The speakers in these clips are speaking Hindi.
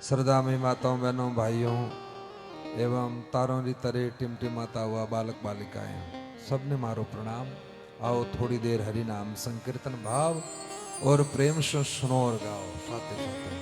श्रद्धा में माताओं बहनों भाइयों एवं तारों री तरह टिमटिमाता हुआ बालक बालिकाएं सबने मारो प्रणाम। आओ थोड़ी देर हरि नाम संकीर्तन भाव और प्रेम से सुनो और गाओ साथे साथे।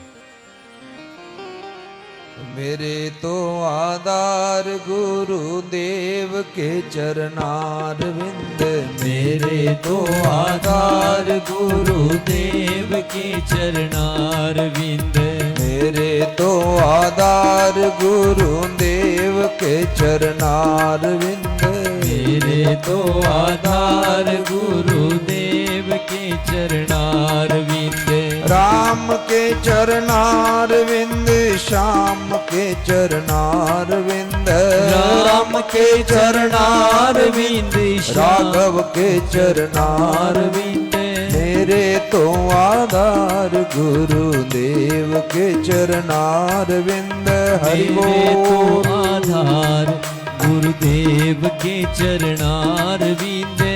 मेरे तो आधार गुरुदेव के चरणार विंद, मेरे तो आधार गुरुदेव के चरणार विंद, मेरे तो आधार गुरुदेव के चरणार विंद, मेरे तो आधार गुरुदेव के चरणार विंद, राम के चरणार विंद, श्याम के चरणार विंद, राम के चरणार विंद, राघव के चरणार विंद, मेरे तो आधार गुरुदेव के चरणार विंद। हरि मेरे तो बोल। आधार गुरुदेव के चरणार विंद।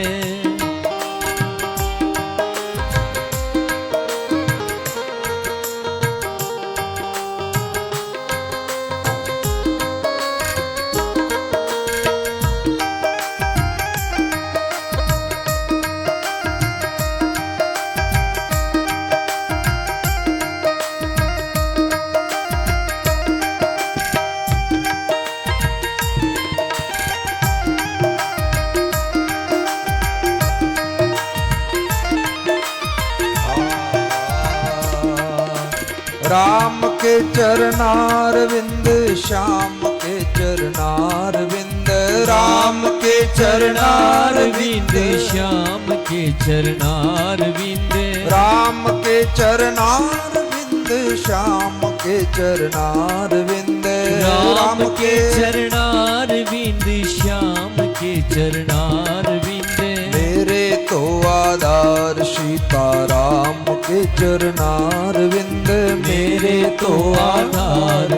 राम के चरणार विंद, श्याम के चरणार विंद, राम के चरणार विंद, श्याम के चरणार विंद, राम के चरणार विंद, श्याम के चरणार विंद, राम के चरणार विंद, श्याम के चरणार विंद, मेरे तो आधार सीताराम के चरणार विंद, मेरे तो आधार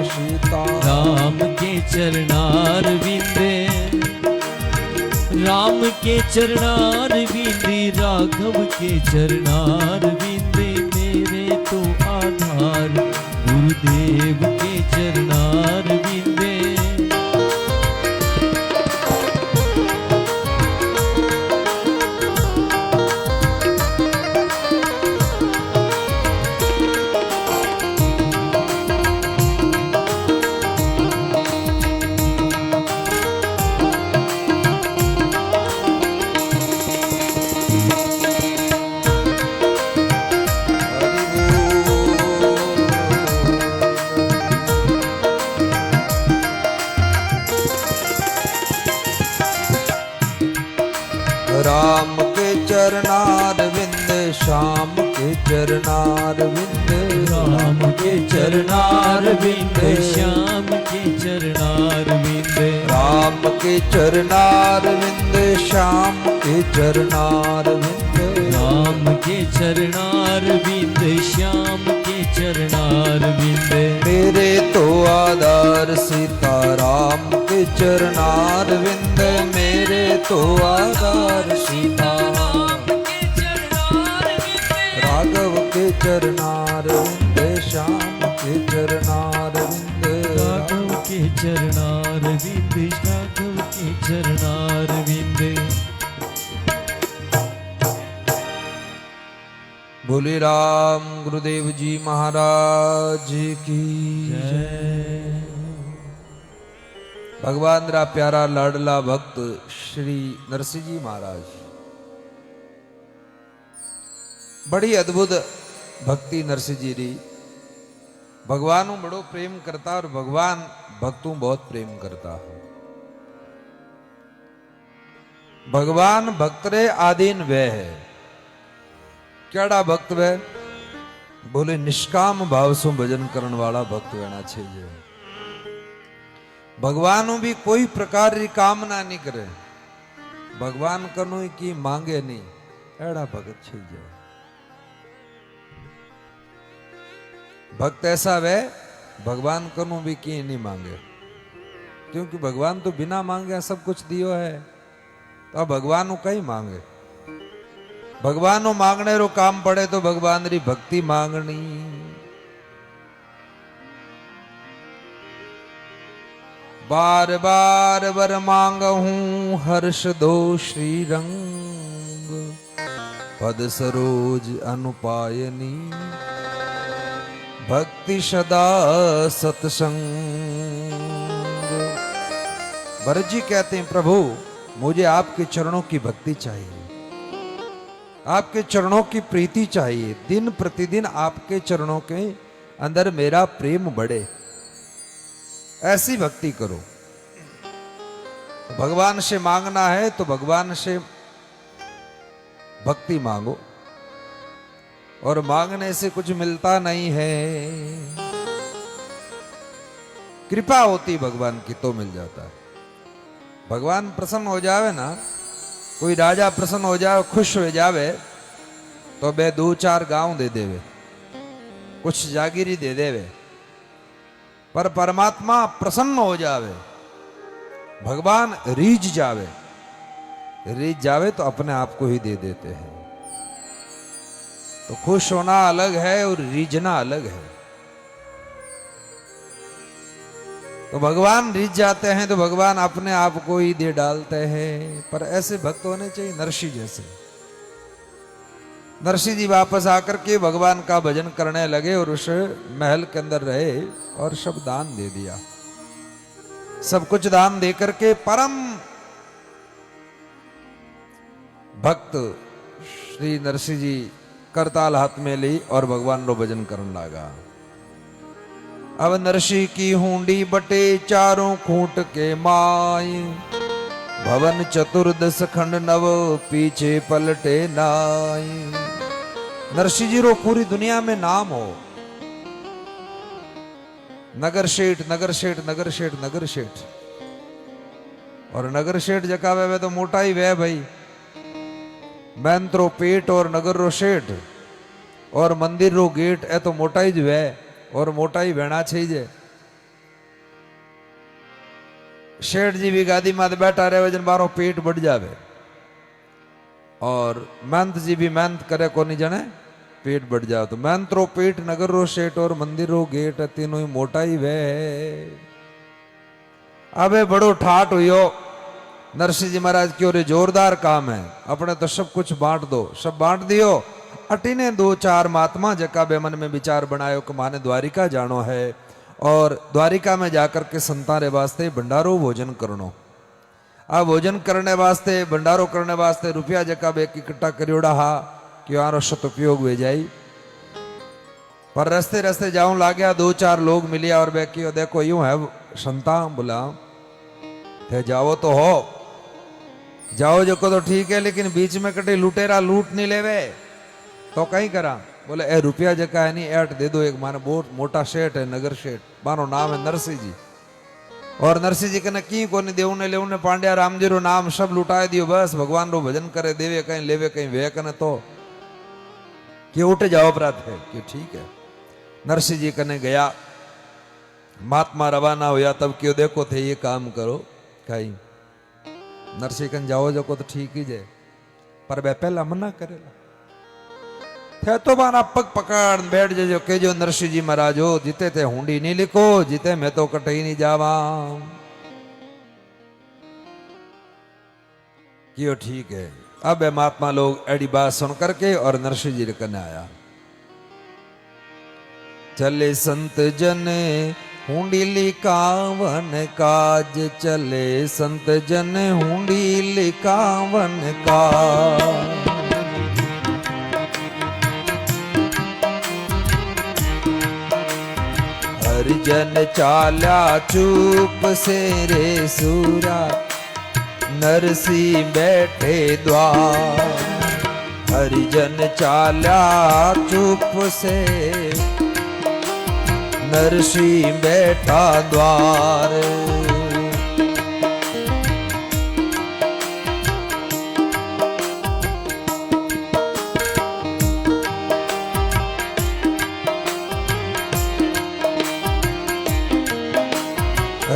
राम के चरणार विंद, राम के चरणार विंद, राघव के चरणार विंद, मेरे तो आधार गुरुदेव के चरणार विंद। राम के चरणार विंद, श्याम के चरणार विंद, राम के चरणार विंद, श्याम के चरणार विंद, राम के चरणार विंद, श्याम के चरणार विंद, राम के चरणार विंद, श्याम के चरणार विंद, मेरे तो आधार सीताराम के चरणार विंद, मेरे तो आधार सीताराम के चरणार विंद, राघव के चरणार विंद, श्याम के चरणार विंद, राघव के चरणार विंद, राघव के चरणार विंद। बोले राम गुरुदेव जी महाराज की जय। भगवान रा प्यारा लाडला भक्त श्री नरसिंह जी महाराज बड़ी अद्भुत भक्ति नरसिंह जी री। भगवान बड़ो प्रेम करता और भगवान भक्तों बहुत प्रेम करता। भगवान भक्त रे आधीन वह है। केड़ा भक्त वह? बोले निष्काम भाव से भजन करने वाला भक्त होना चाहिए। भगवान भी कोई प्रकार की कामना नहीं करे, भगवान कनु की मांगे नहीं, एड़ा भगत चाहिए। भक्त ऐसा वह भगवान कनु भी की नहीं मांगे, क्योंकि भगवान तो बिना मांगे सब कुछ दियो है, तो भगवान कहीं मांगे। भगवान मांगने रो काम पड़े तो भगवान री भक्ति मांगनी। बार बार वर मांगहूं हर्ष दो श्री रंग, पद सरोज अनुपायनी भक्ति सदा सत्संग। भरत जी कहते हैं प्रभु मुझे आपके चरणों की भक्ति चाहिए, आपके चरणों की प्रीति चाहिए, दिन प्रतिदिन आपके चरणों के अंदर मेरा प्रेम बढ़े, ऐसी भक्ति करो। भगवान से मांगना है तो भगवान से भक्ति मांगो, और मांगने से कुछ मिलता नहीं है, कृपा होती भगवान की तो मिल जाता है। भगवान प्रसन्न हो जावे ना, कोई राजा प्रसन्न हो जावे, खुश हो जावे, तो बे 2-4 गांव दे देवे, कुछ जागीरी दे देवे। पर परमात्मा प्रसन्न हो जावे, भगवान रीझ जावे तो अपने आप को ही दे देते हैं। तो खुश होना अलग है और रीझना अलग है। तो भगवान रीझ जाते हैं तो भगवान अपने आप को ही दे डालते हैं। पर ऐसे भक्त होने चाहिए नरसिंह जैसे। नरसिंह जी वापस आकर के भगवान का भजन करने लगे और उस महल के अंदर रहे और सब दान दे दिया। सब कुछ दान दे करके परम भक्त श्री नरसिंह जी करताल हाथ में ली और भगवान रो भजन करने लगा। अब नरसिंह की हुंडी बटे चारों खूंट के माय, भवन चतुर्दश खंड नव पीछे पलटे नाय। नरसिंह जी रो पूरी दुनिया में नाम हो, नगर शेठ नगर शेठ नगर शेठ नगर शेठ। और नगर शेठ जका वे तो मोटा ही वे भाई, मैंत्रो पेट और नगर रो शेठ और मंदिर रो गेट ए तो मोटा ही वे, और मोटा ही भेना चाहिए। शेठ जी भी गादी मात बैठा रहे वजन बारो पेट बढ़ जावे, और मेहनत जी भी मेहनत करे को नहीं जाने पेट बढ़ जाओ। तो मेहनत रो पेट नगर रो शेठ और मंदिर रो गेट तीनों ही मोटा ही वे। अबे बड़ो ठाट हुई नरसिंह जी महाराज की ओर जोरदार काम है, अपने तो सब कुछ बांट दो। सब बांट दियो। अटीने 2-4 महात्मा जका बे मन में विचार बनायो कि माने द्वारिका जानो है और द्वारिका में जाकर के संतारे वास्ते भंडारो भोजन करनो। आ भोजन करने वास्ते भंडारो करने वास्ते रुपया जका बे इकट्ठा करियोड़ा हा कि यारो सदुपयोग हो जाई। पर रस्ते रस्ते जाऊं लाग्या 2-4 लोग मिलिया और बेकियो देखो यूं है संता बोला थे जाओ तो हो जाओ जो को तो ठीक है, लेकिन बीच में कटे लुटेरा लूट नहीं लेवे तो कहीं करा। बोले ए रुपया जका है नहीं ऐट दे दो। एक माने बहुत मोटा सेठ है नगर सेठ, मानो नाम है नरसिंह जी। और नरसिंह जी कने की को नहीं देवने लेवने पांड्या राम जी रो नाम सब लुटाए दियो, बस भगवान रो भजन करे देवे कहीं लेवे कहीं वे कने तो कि उठे जाओ अपराध है कि ठीक है। नरसिंह जी कने गया, महात्मा रवाना हुआ तब क्यों देखो थे ये काम करो कहीं। नरसिंह कन जाओ जो को तो ठीक ही जाए, पर वे पहला मना करेला थे तो मारा पग पकड़ बैठ जो के जो नरसिंह जी महाराज हो जीते थे हुंडी नहीं लिखो, जीते मैं तो कटई नहीं जावा क्यों ठीक है। अब महात्मा लोग एडी बात सुन करके और नरसिंह जी कने आया। चले संत जन हुंडी लिखावन काज, चले संत जन हुंडी लिखावन काज। हरिजन चाल्या चुप से रे सूरा, नरसिंह बैठे द्वार। हरिजन चाल्या चुप से, नरसिंह बैठा द्वार।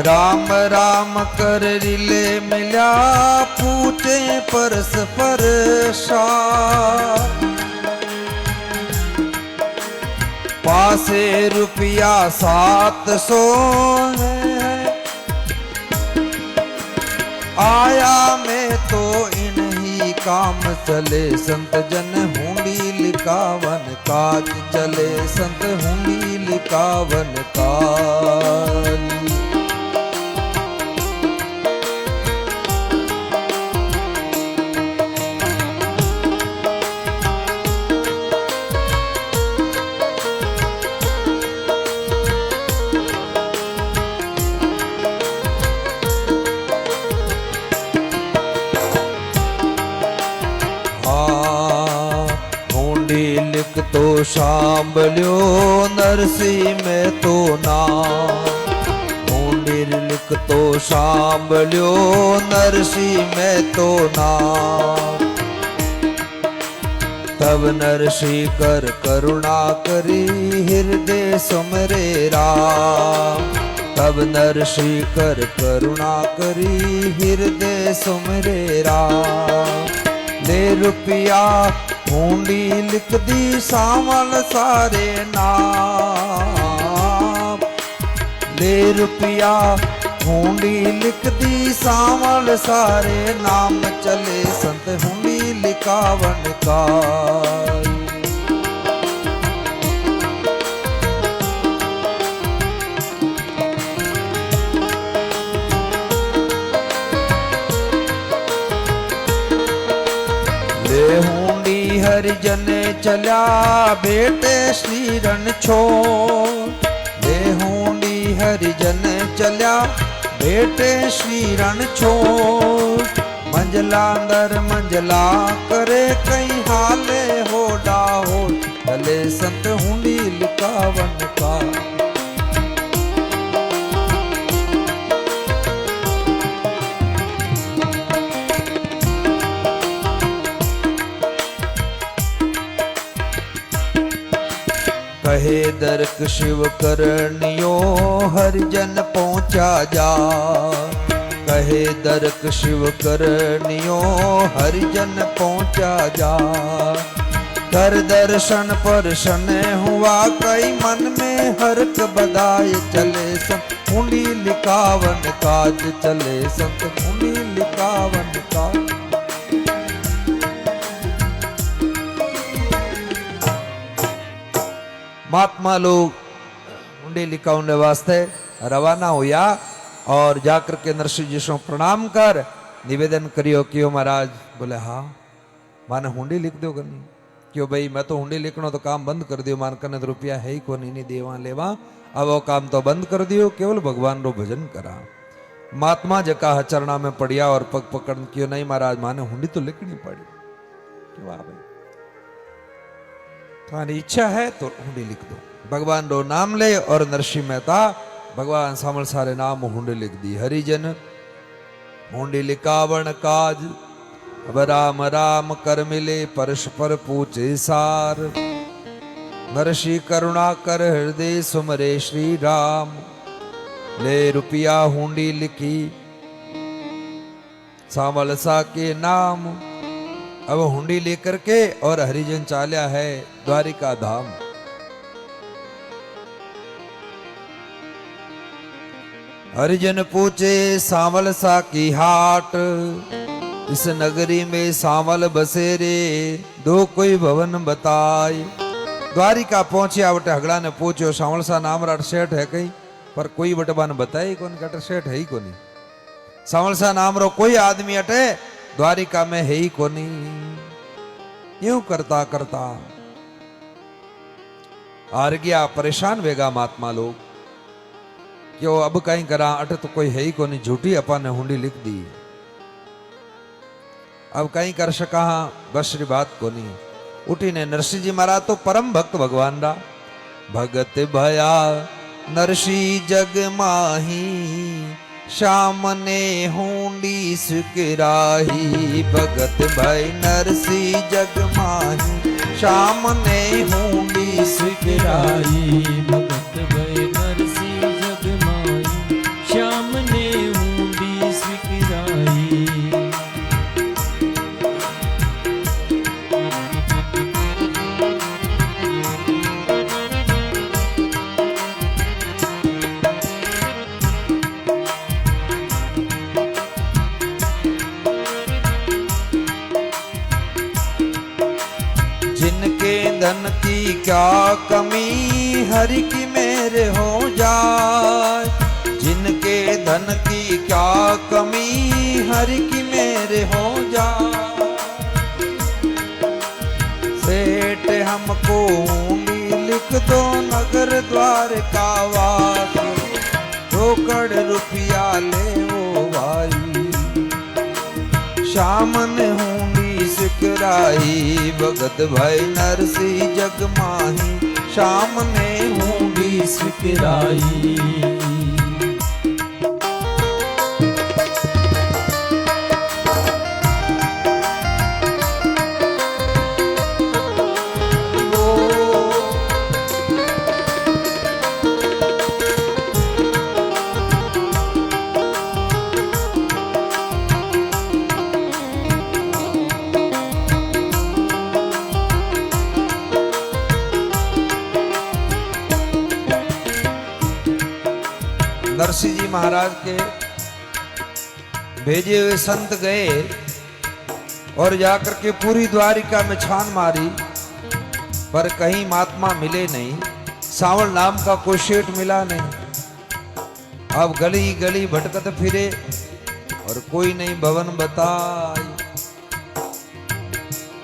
राम राम कर रिले मिल्या, पूछे परस्पर सार। पासे रुपया 700 है, माया में तो इन्हीं काम चले संत जन हुंडी लिकावन काज चले संत हुंडी लिकावन काज। लिख तो सांभल्यो नरसी में तो नाम हुंडीर लिख तो सांभल्यो नरसी में तो नाम। तब नरसी कर करुणा करी हृदय सुमरे राम। तब नरसी कर करुणा करी हृदय सुमरे राम। ले रुपया हुंडी लिख दी सावल सारे नाम। ले रुपया हुंडी लिख दी सावल सारे नाम चले संत हुंडी लिकावन काज। ले हुंडी हरिजन चल्या बेटे श्री रण छोड़। ले हुंडी हरिजन चल्या बेटे श्री रण छोड़। मंजला अंदर मंजला करे कई हाले हो डाहो चले संत हुंडी लिकावन का। कहे दरक शिव करनियो हरिजन पहुंचा जा। कहे दरक शिव करनियो हरिजन पहुंचा जा। कर दर्शन परशन हुआ कई मन में हर्क बधाए चले संत हुंडी लिकावन काज चले संत हुंडी लिकावन काज। महात्मा लोग हुंडी लिकाउने वास्ते रवाना हुआ और जाकर के नरसिंह जी से प्रणाम कर निवेदन करियो क्यों महाराज। बोले हाँ माने हुंडी लिख दो करनी क्यों भाई मैं तो हुंडी लिखना तो काम बंद कर दियो मान कने तो रुपया है ही को नहीं देवा लेवा अब वो काम तो बंद कर दियो केवल भगवान रो भजन करा। महात्मा जका चरणा में पड़िया और पग पकड़ क्यों नहीं महाराज माने हुंडी तो लिखनी पड़ी क्यों भाई तुम्हारी इच्छा है तो हुंडी लिख दो। भगवान रो नाम ले और नरसिंह मेहता भगवान सामल सारे नाम हुंडी लिख दी। हरिजन हुंडी लिकावन काज। अब राम राम कर मिले परस्पर पूछे सार। नरसिंह करुणा कर हृदय सुमरे श्री राम। ले रुपया हुंडी लिखी सामल सा के नाम। अब हुंडी लेकर के और हरिजन चाल्या है द्वारिका धाम। हरिजन पूछे सांवल सा की हाट। इस नगरी में सांवल बसेरे दो कोई भवन बताए। द्वारिका पहुंचे आवटे हगड़ा ने पूछो सांवल सा नाम राट सेठ है कहीं पर कोई बटबान बताए कौन कट सेठ है ही कोनी। सांवल सा नाम रो कोई आदमी अटे द्वारिका में है ही कोनी। यूं करता करता हार गया परेशान वेगा महात्मा लोग क्यों अब कहीं करा अट तो कोई है ही कोनी झूठी अपा ने हुंडी लिख दी। अब कहीं कर सका बस री बात कोनी। उठी ने नरसिंह जी महाराज तो परम भक्त भगवान रा। भगत भया नरसिंह जग माही श्याम ने हुंडी सुकराही। भगत भाई नरसिंह जग माही श्याम ने हुंडी सुकराही। भगत भाई नरसिंह जग माही श्याम ने हुंडी सुकराही। क्या कमी हरि की मेरे हो जाए, जिनके धन की क्या कमी हरि की मेरे हो जाए। सेठ हमको हुंडी लिख दो नगर द्वार का वास, रोकड़ रुपया ले वो भाई, शाम ने हुंडी सिकराई, भगत भाई नरसी जग माही, शाम ने हुंडी सिकराई। नरसिंह जी महाराज के भेजे हुए संत गए और जाकर के पूरी द्वारिका में छान मारी, पर कहीं महात्मा मिले नहीं। सावल नाम का कोई सेठ मिला नहीं। अब गली गली भटकत फिरे और कोई नहीं भवन बताई।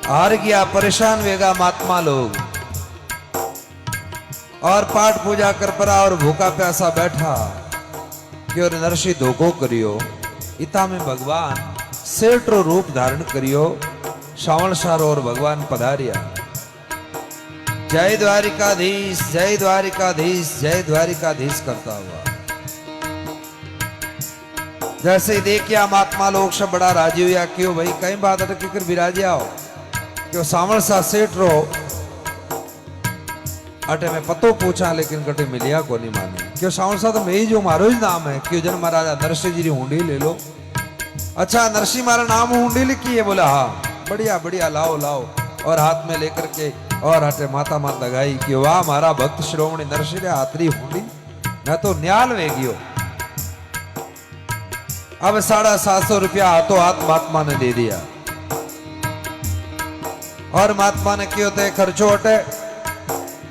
हार गया, परेशान वेगा महात्मा लोग, और पाठ पूजा कर पड़ा और भूखा प्यासा बैठा कि और नरसी धोखो करियो, इता में भगवान सेठरो रूप धारण करियो, श्रावण सारो और भगवान पधारिया। जय द्वारिकाधीश, जय द्वारिकाधीश, जय द्वारिकाधीश करता हुआ जैसे ही देखिया महात्मा लोग सब बड़ा राजी हुआ। क्यों भाई कई बात अटक कर विराजे आओ, क्यों सावण सा सेठ रो अटे में पतो पूछा लेकिन कटे मिलिया को नहीं माने। क्यों सावण सा तो मैं ही जो मारो ही नाम है, क्यों जन महाराजा नरसिंह जी हुंडी ले लो। अच्छा नरसिंह मारा नाम हुंडी लिखी है? बोला हाँ, बढ़िया बढ़िया लाओ लाओ, और हाथ में लेकर के और हटे माता माता लगाई कि वाह मारा भक्त श्रोमणी नरसिंह रे हाथरी हुंडी, मैं तो न्याल वे गयो। अब 750 रुपया हाथों हाथ महात्मा ने दे दिया, और महात्मा ने क्यों थे खर्चो हटे,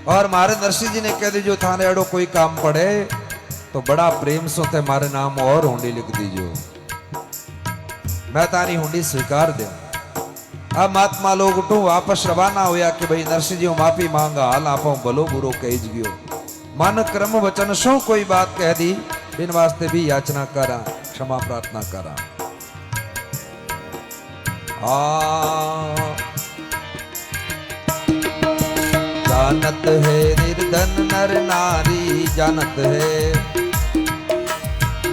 और मारे नरसिंह जी ने कह दी जो थाने अड़ो कोई काम पड़े तो बड़ा प्रेम सो थे मारे नाम और हुंडी लिख दीजो, मैं तारी हुंडी स्वीकार दे। अब महात्मा लोग उठू वापस रवाना होया कि भाई नरसिंह जी माफी मांगा, हाल आप भलो बुरो कह गयो, मन क्रम वचन सो कोई बात कह दी, बिन वास्ते भी याचना करा, क्षमा प्रार्थना करा। जानत है निर्धन नर नारी, जानत है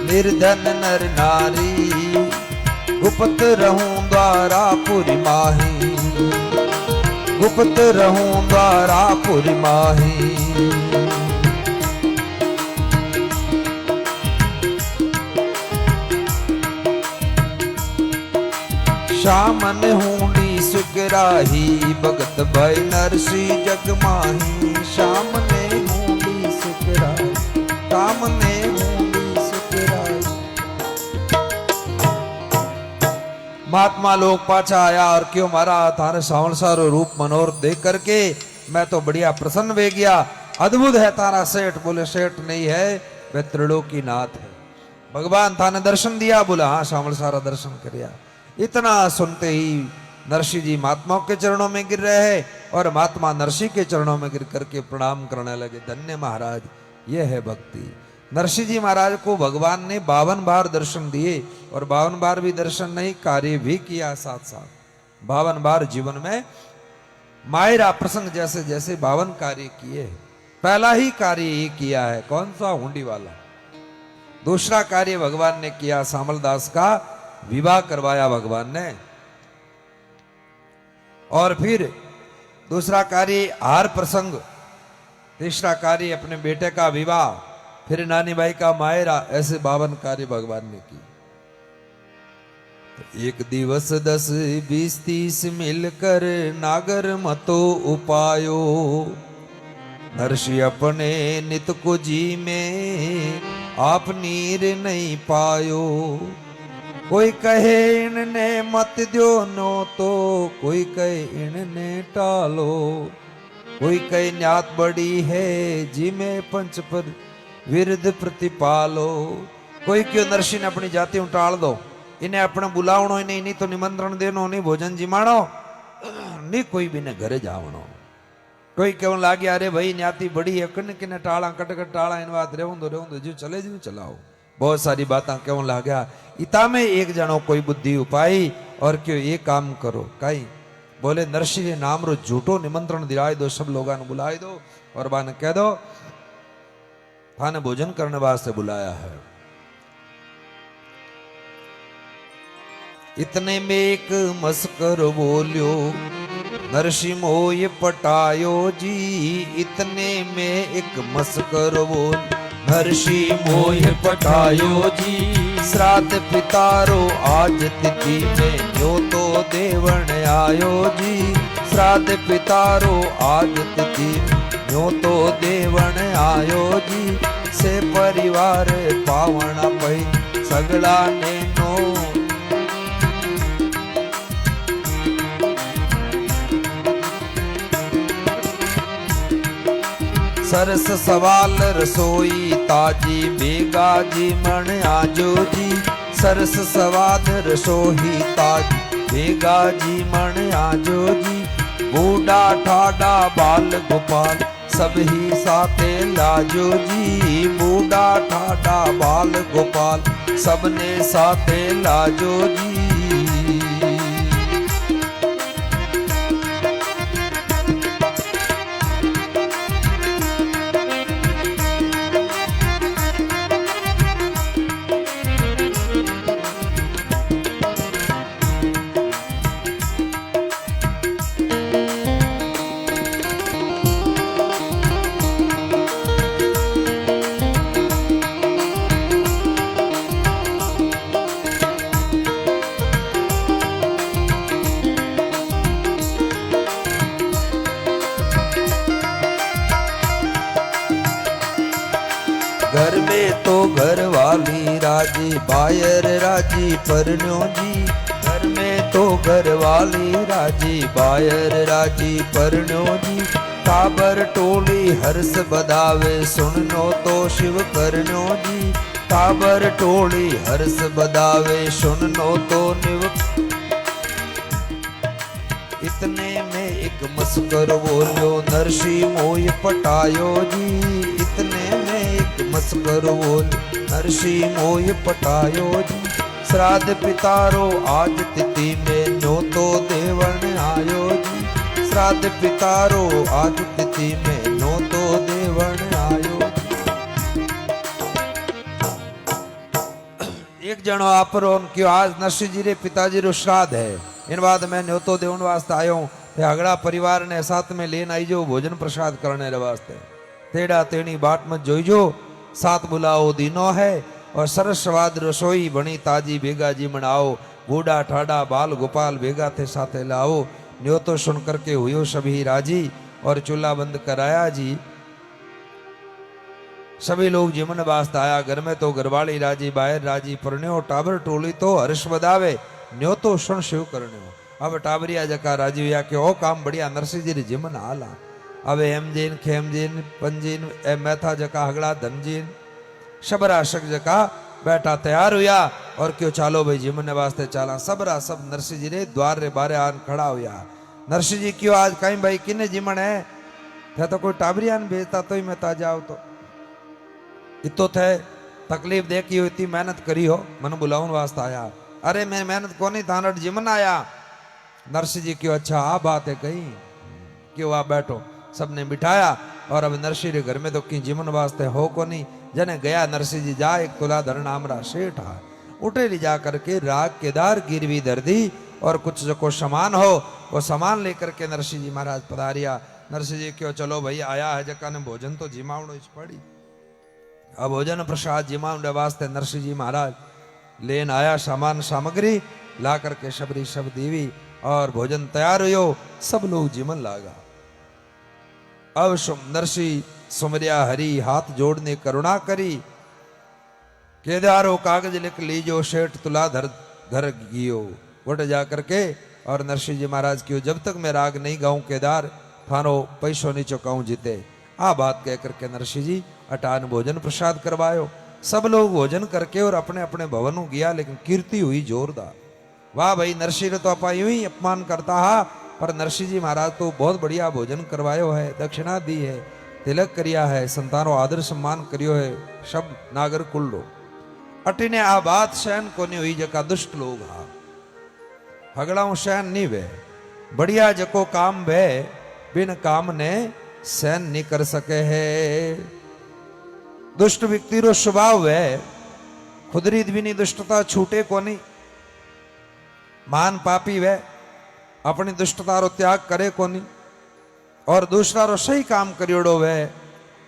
निर्धन नर नारी, गुप्त रहूं द्वारा पुरी माही, गुप्त रहूं द्वारा पुरी माही। शामन हुंडी सुगराही, भगत भाई नरसी जग माही, शामने हुंडी सुगराही, शामने हुंडी सुगराही। महात्मा लोग पाछा आया और क्यों मारा थारे सावण सारो रूप मनोहर देख करके मैं तो बढ़िया प्रसन्न वे गया, अद्भुत है तारा सेठ। बोले सेठ नहीं है, वह त्रिलोकी नाथ है। भगवान थाने दर्शन दिया? बोला हाँ सावण सारा दर्शन करिया। इतना सुनते ही नरसिंह जी महात्माओं के चरणों में गिर रहे हैं, और महात्मा नरसिंह के चरणों में गिर करके प्रणाम करने लगे। धन्य महाराज, ये है भक्ति। नरसिंह जी महाराज को भगवान ने 52 बार दर्शन दिए, और 52 बार भी दर्शन नहीं, कार्य भी किया साथ साथ। 52 बार जीवन में मायरा प्रसंग जैसे जैसे 52 कार्य किए। पहला ही कार्य ये किया है, कौन सा? हुंडी वाला। दूसरा कार्य भगवान ने किया, सामलदास का विवाह करवाया भगवान ने। और फिर दूसरा कार्य हार प्रसंग, तीसरा कार्य अपने बेटे का विवाह, फिर नानी भाई का मायरा, ऐसे 52 कार्य भगवान ने की। तो एक दिवस 10 20 30 मिलकर नागर मतो उपायो, नरसिंह अपने नित को जी में आप नीर नहीं पायो। कोई कहे इनने मत दो नो तो, कोई कहे इनने टालो, कोई कई न्यात बड़ी है जी में पंच पर विरुद्ध प्रतिपालो। कोई क्यों नरसी ने अपनी जाति टाल दो, इन्हें अपने बुलावणो ही नहीं तो निमंत्रण देनो नहीं, भोजन जिमाणो नहीं, कोई भी ने घरे जावणो। कोई कहने लागे अरे भाई न्याती बड़ी है, किन किने टाला कटकट टाला इन बात रेवन दो जो चले जो चलाओ। बहुत सारी बातें कहने लगा। इता में एक जनो कोई बुद्धि उपाई और क्यों ये काम करो कई बोले नरसी के नाम रो झूठो निमंत्रण दिलाए दो, सब लोगों ने बुलाए दो और बाने कह दो थाने भोजन करने वास्ते बुलाया है। इतने में एक मस्कर बोलियो नरसी मोय पटायो जी। इतने में एक मस्कर बोल नरसी मोय पटायो जी। श्राद्ध पितारो आज तिथि में न्यो तो देवण आयो जी। श्राद्ध पितारो आज तिथि न्यो तो देवण आयो जी। से परिवार पावण पई सगला ने नो। सरस सवाल रसोई ताजी बेगा जी मन आजो जी। सरस सवाद रसोई ताजी बेगा जी मन आजो जी। बूढ़ा ठाडा बाल गोपाल सब ही साथे लाजो जी। बूढ़ा ठाडा बाल गोपाल सबने साथे लाजो जी। घर में तो घर वाली राजी बायर राजी परन्यो जी। घर में तो घर वाली राजी बायर राजी परन्यो जी। टाबर टोली हर्ष बधावे सुननो तो शिव करन्यो जी। टाबर टोली हर्ष बधावे सुननो तो निव। इतने में एक मस्कर बोलो नरसी मोय पटायो जी। इतने में एक मस्कर बोल नरसी मोय पटायो जी। श्राद्ध पितारो आज तिथि में न्यो तो देवण आयो जी। श्राद्ध पितारो आज तिथि में न्यो तो देवण आयो जी। एक जनो आपरो क्यों आज नरसी जी रे पिताजी रो श्राद्ध है, इन बाद मैं न्योतो देवन वास्ते आयो हूं। अगला परिवार ने साथ में लेन आई जो भोजन प्रसाद करने वास्ते। तेड़ा तेणी बाट मत जोईजो, साथ बुलाओ दीनो है और सरस स्वाद रसोई बनी ताजी भेगा जी मनाओ। बूढ़ा ठाडा बाल गोपाल भेगा थे साथे लाओ। न्योतो सुन करके हुयो सभी राजी और चूल्हा बंद कराया जी। सभी लोग जिमन वास्ते आया। घर में तो घरवाली राजी बाहर राजी परण्यो। टाबर टोली तो हर्ष बदावे न्योतो सुन शिव करण्यो। अब टाबरिया जका राजी हुआ कि ओ काम बढ़िया नरसिंह जी जिमन आला। अब हेमजीन खेमजीन पंजीन ए मैथा जका हगड़ा धनजीन शबराशक जका बैठा तैयार हुआ और क्यों चालो भाई जिमन वास्ते चाला। सबरा सब नरसिंह जी रे द्वार रे बारे आन खड़ा हुआ। नरसिंह जी क्यों आज कहीं भाई किने जिमन है थे तो कोई टाबरिया ने भेजता तो ही मैं ता जाओ तो इतो थे तकलीफ देखी हुई थी मेहनत करी हो मन बुलाऊन वास्ते आया। अरे मैं मेहनत को नहीं थानट जिमन आया। नरसिंह जी क्यों अच्छा आ बात है कहीं क्यों आ बैठो। सबने बिठाया और अब नरसिंह रे घर में तो की जिमन वास्ते हो को नहीं। जने गया नरसिंह जी जा एक तुलाधर नामरा सेठ हा उठे ले जा करके राग केदार गिरवी धर दी और कुछ जो को सामान हो वो सामान लेकर के नरसिंह जी महाराज पधारिया। नरसिंह जी क्यों चलो भाई आया है जका ने भोजन तो जिमावड़ो इस पड़ी। अब भोजन प्रसाद जिमावड़े वास्ते नरसिंह जी महाराज लेन आया सामान सामग्री ला करके शबरी शब देवी और भोजन तैयार हुयो। सब लोग जिमन लागा। अब नरसिंह सुमरिया हरि हाथ जोड़ने करुणा करी। केदारो कागज लिख लीजो सेठ तुला धर घर गियो। उठ जा करके और नरसिंह जी महाराज क्यों जब तक मैं राग नहीं गाऊं केदार थारो पैसो नीचो कहूं जीते। आ बात कह करके नरसिंह जी अटान भोजन प्रसाद करवायो। सब लोग भोजन करके और अपने अपने भवनों गया, लेकिन कीर्ति हुई जोरदार। वाह भाई, नरसिंह ने तो अपा यूं ही अपमान करता हा, पर नरसिंह जी महाराज तो बहुत बढ़िया भोजन करवायो है, दक्षिणा दी है, तिलक करिया है, संतानो आदर सम्मान करियो है, सब नागर कुल लो। अटीने आ बात सहन कोनी हुई जका दुष्ट लोग हा। हगड़ाऊ सहन नहीं वे, बढ़िया जको काम वे बिन काम ने सहन नहीं कर सके है। दुष्ट व्यक्ति रो स्वभाव है, खुदरी भी नहीं दुष्टता छूटे कोनी। मान पापी वे अपनी दुष्टता रो त्याग करे कोनी, और दूसरा रो सही काम करियोड़ो वे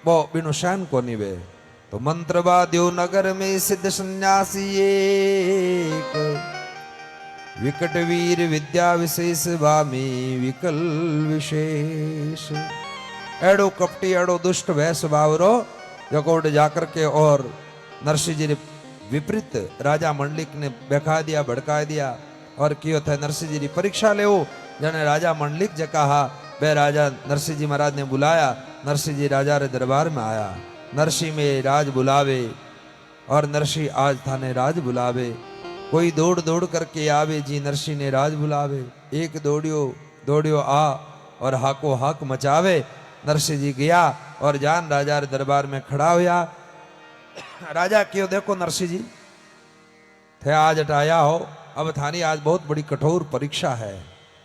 वो बिनु सहन कोनी वे। तो मंत्रवाद्यो नगर में सिद्ध सन्यासी एक, विकट वीर विद्या विशेष वामी विकल विशेष। एड़ो कपटी एड़ो दुष्ट वह स्वभाव रो जकोड जाकर के और नरसिंह जी ने विपरीत राजा मंडलिक ने बेखा दिया, भड़का दिया और कियो थे नरसिंह जी की परीक्षा ले। जने राजा मंडलिक जे कहा वे राजा नरसिंह जी महाराज ने बुलाया। नरसिंह जी राजा रे दरबार में आया। नरसिंह में राज बुलावे और नरसिंह आज थाने राज बुलावे। कोई दौड़ दौड़ करके आवे जी नरसिंह ने राज बुलावे। एक दौड़ियो दौड़ियो आ और हाको हाक मचावे। नरसिंह जी गया और जान राजा रे दरबार में खड़ा होया। राजा क्यों देखो नरसिंह जी थे आज हटाया हो, अब थानी आज बहुत बड़ी कठोर परीक्षा है।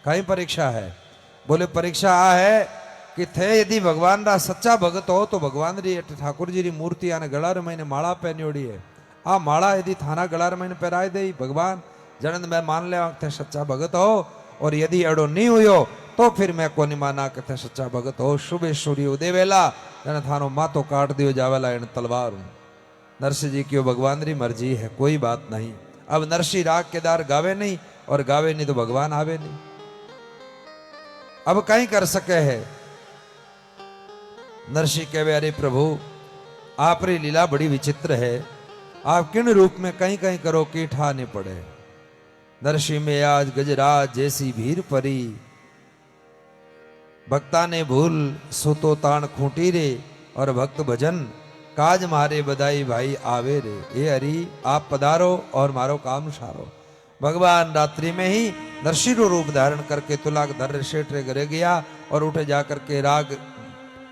कहीं परीक्षा है? बोले परीक्षा आ है कि थे यदि भगवान रा सच्चा भगत हो तो भगवान री ठाकुर जी री मूर्ति आने गला रे मैंने माला पहनियोड़ी है। आ माला यदि थाना गला रे मैंने पहराई दे भगवान जनन मैं मान ले थे सच्चा भगत हो, और यदि एड़ो नहीं हुयो तो फिर मैं को नहीं माना कि थे सच्चा भगत हो। शुभे सूर्य उदय वेला जन थानो मातो काट दियो जावेला इन तलवार। नरसिंह जी की भगवान री मर्जी है, कोई बात नहीं। अब नरसिंह राग केदार गावे नहीं और गावे नहीं तो भगवान आवे नहीं। अब कहीं कर सके है। नरसिंह कहवे अरे प्रभु आप री लीला बड़ी विचित्र है, आप किन रूप में कहीं कहीं करो कि ठाने पड़े। नरसिंह में आज गजराज जैसी भीड़ परी, भक्ता ने भूल सुतो ताण खूंटी रे, और भक्त भजन काज मारे बधाई भाई आवे रे। ये हरि आप पधारो और मारो काम सारो। भगवान रात्रि में ही नरसिंह रूप धारण करके तुलाक धर सेठ रे घरे गया और उठे जाकर के राग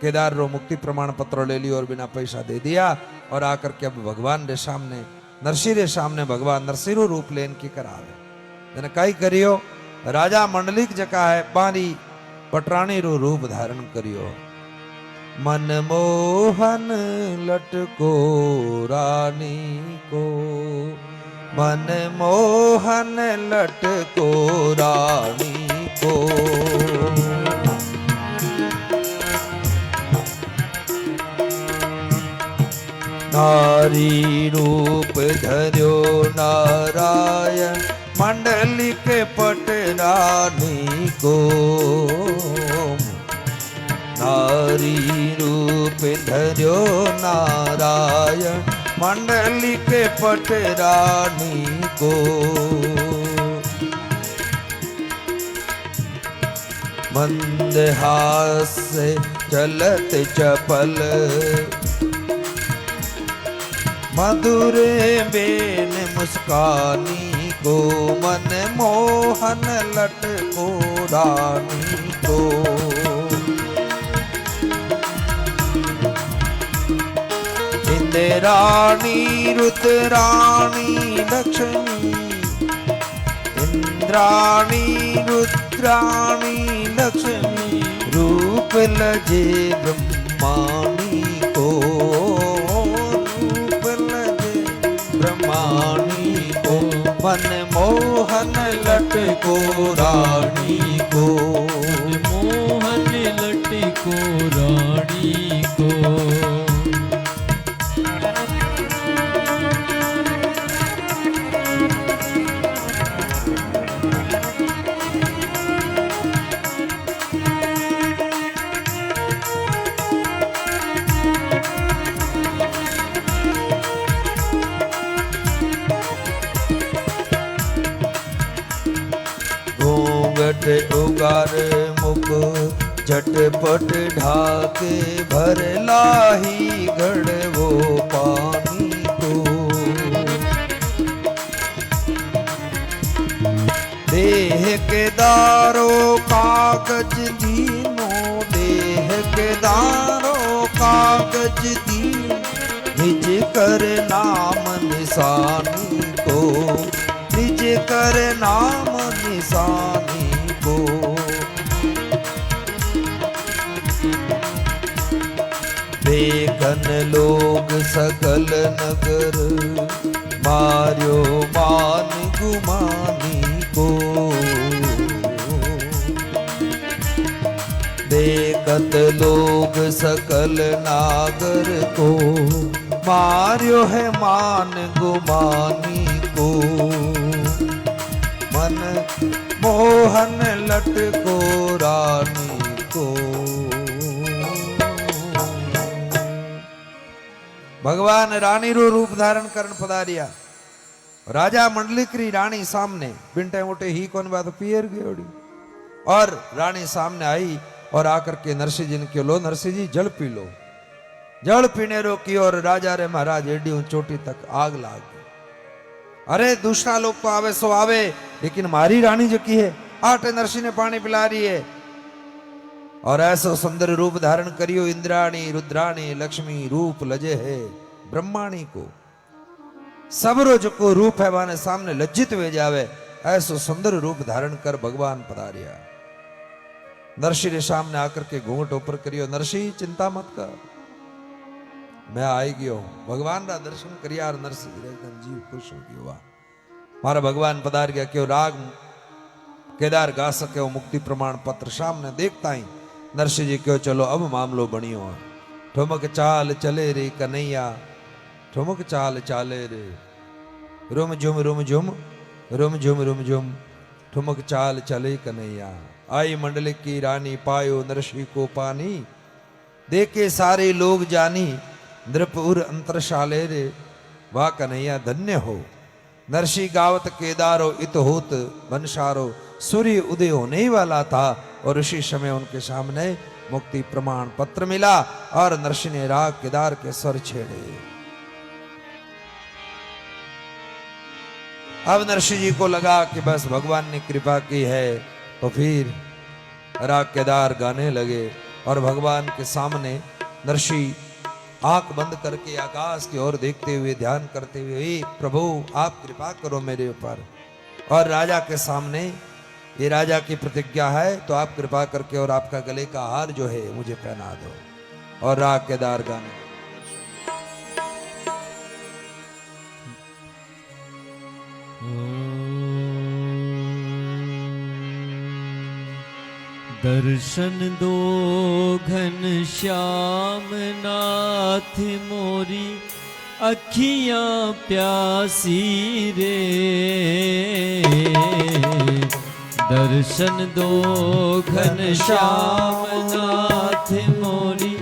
केदार रो मुक्ति प्रमाण पत्र ले लियो और बिना पैसा दे दिया। और आकर के अब भगवान रे सामने नरसिंह रे सामने भगवान नरसिंह रूप लेन की करावे। जने कई करियो राजा मंडलिक जका है पारी पटराणी रो रूप धारण करियो। मनमोहन लटको रानी को, मनमोहन लटको रानी को। नारी रूप धर्यो नारायण मंडलिक पटरानी को। नारी रूप धर्यो नारायण मंडलिक पटरानी को। मंदहास चलत चपल मधुर बेन मुस्कानी को। मन मोहन लटको रानी को। इंद्राणी रुद्राणी लक्ष्मी, इंद्राणी रुद्राणी लक्ष्मी, रूप लजे ब्रह्माणी को। रूप लजे ब्रह्माणी को। मन मोहन लटको रानी को। मोहन लटको रानी को। घूंघट उगार मुख झटपट ढाके भर लाही घड़वो पानी को। देह के दारो कागज दीनो, देह के दारो कागज दीन, निज कर नाम निशानी को, निज कर नाम निशानी को। देखन लोग सकल नगर, मार्यो मान गुमानी को। देखत लोग सकल नागर को, मार्यो है मान गुमानी को। मन मोहन लटको रानी को। भगवान रानी रो रूप धारण करन पधारिया। राजा मंडलिकरी रानी सामने बिनटे मोटे ही कौन बात पियर गयोड़ी। और रानी सामने आई और आकर के नरसिंह जी ने क्यों, लो नरसिंह जी जल पी लो। जल पीने रो की और राजा रे महाराज एडी चोटी तक आग लाग गई। अरे दूसरा लोग तो आवे सो आवे, लेकिन मारी रानी जो की है आटे नरसिंह ने पानी पिला रही है। और ऐसो सुंदर रूप धारण करियो, इंद्राणी रुद्राणी लक्ष्मी रूप लजे है ब्रह्माणी को। सबरो जो को रूप है माने सामने लज्जित हुए जावे, ऐसो सुंदर रूप धारण कर भगवान पधारिया। नरसिंह ने सामने आकर के घूंघट ऊपर करियो। नरसिंह चिंता मत कर, मैं आई गयो। भगवान रा दर्शन करिया और नरसिंह एकदम जीव खुश हो गयो। वाह मारा भगवान पधार गया। क्यों राग केदार गा सके वो मुक्ति प्रमाण पत्र सामने देखता ही नरसिंह जी क्यों, चलो अब मामलो बनियो। ठुमक चाल चले रे कन्हैया, ठुमक चाल चाले रे। रुम झुम रुम झुम, रुम झुम रुम झुम, ठुमक चाल चले कन्हैया। आई मंडल की रानी, पायो नरसिंह को पानी। देखे सारे लोग जानी, नृपुर अंतरशाले रे। वाह कन्हैया धन्य हो। नरसिंह गावत केदारो इत होत बनसारो। सूर्य उदय होने ही वाला था और उसी समय उनके सामने मुक्ति प्रमाण पत्र मिला और नरसिंह ने राग केदार के स्वर छेड़े। अब नरसिंह जी को लगा कि बस भगवान ने कृपा की है, तो फिर राग केदार गाने लगे। और भगवान के सामने नरसिंह आंख बंद करके आकाश की ओर देखते हुए ध्यान करते हुए, प्रभु आप कृपा करो मेरे ऊपर। और राजा के सामने ये राजा की प्रतिज्ञा है, तो आप कृपा करके और आपका गले का हार जो है मुझे पहना दो। और राग केदार गाने। दर्शन दो घन श्याम नाथ मोरी, अखियां प्यासी रे। दर्शन दो घन श्याम नाथ मोरी,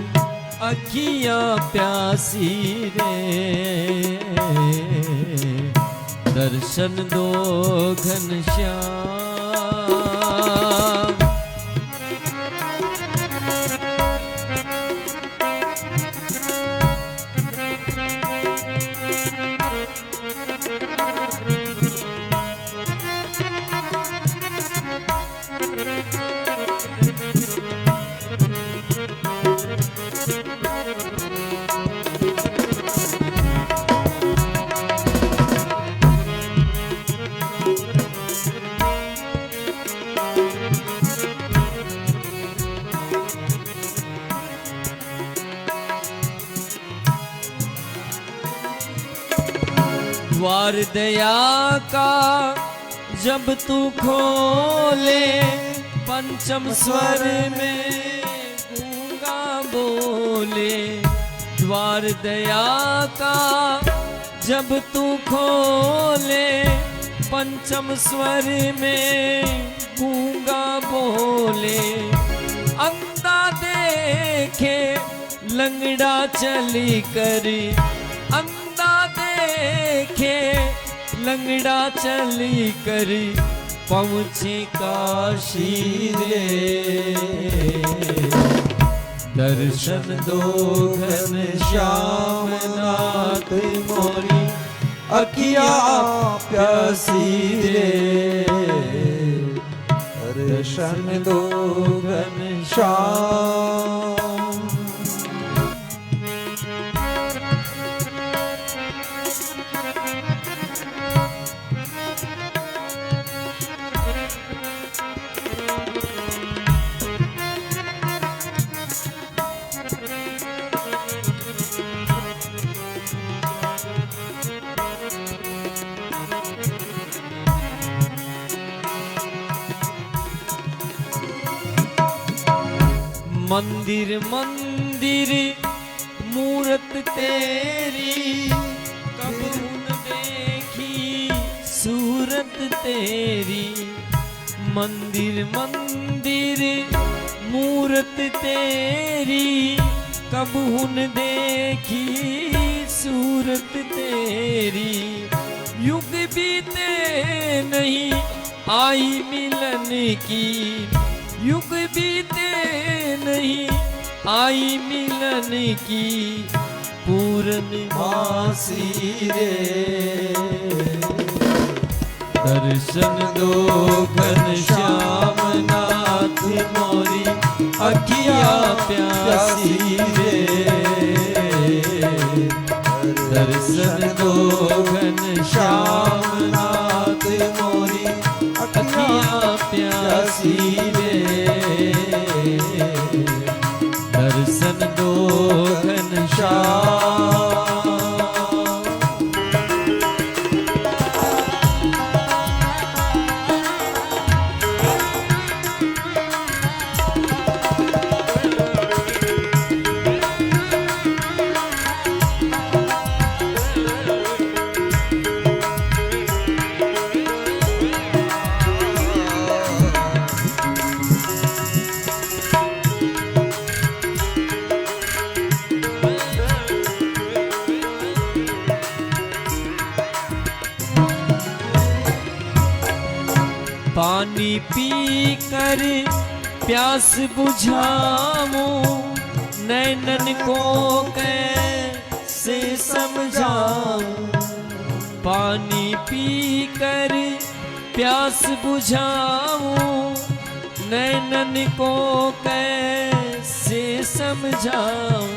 अखियां प्यासी रे। दर्शन दो घन श्याम। द्वार दया का जब तू खोले, पंचम स्वर में गूंगा बोले। द्वार दया का जब तू खोले, पंचम स्वर में गूंगा बोले। अंधा देखे लंगड़ा चली करी, अंधा देखे लंगड़ा चली करी, पहुँचे काशी रे। दर्शन दो घनश्याम नाथ मोरी अखिया प्यासी रे। दर्शन दो घनश्याम। मंदिर मंदिर मूरत तेरी कब उन देखी सूरत तेरी। मंदिर मंदिर मूरत तेरी कब उन देखी सूरत तेरी। युग बीते नहीं आई मिलन की। युग बीते नहीं आई मिलन की पूर्णमासी रे। दर्शन दो घनश्याम नाथ मोरी अखिया प्यासी रे। दर्शन दो घनश्याम नाथ मोरी अखिया प्यासी रे। दर्शन दो घनश्याम। पानी पी कर प्यास बुझाऊं नैनन को कैसे समझाऊं। पानी पी कर प्यास बुझाऊं नैनन को कैसे समझाऊं।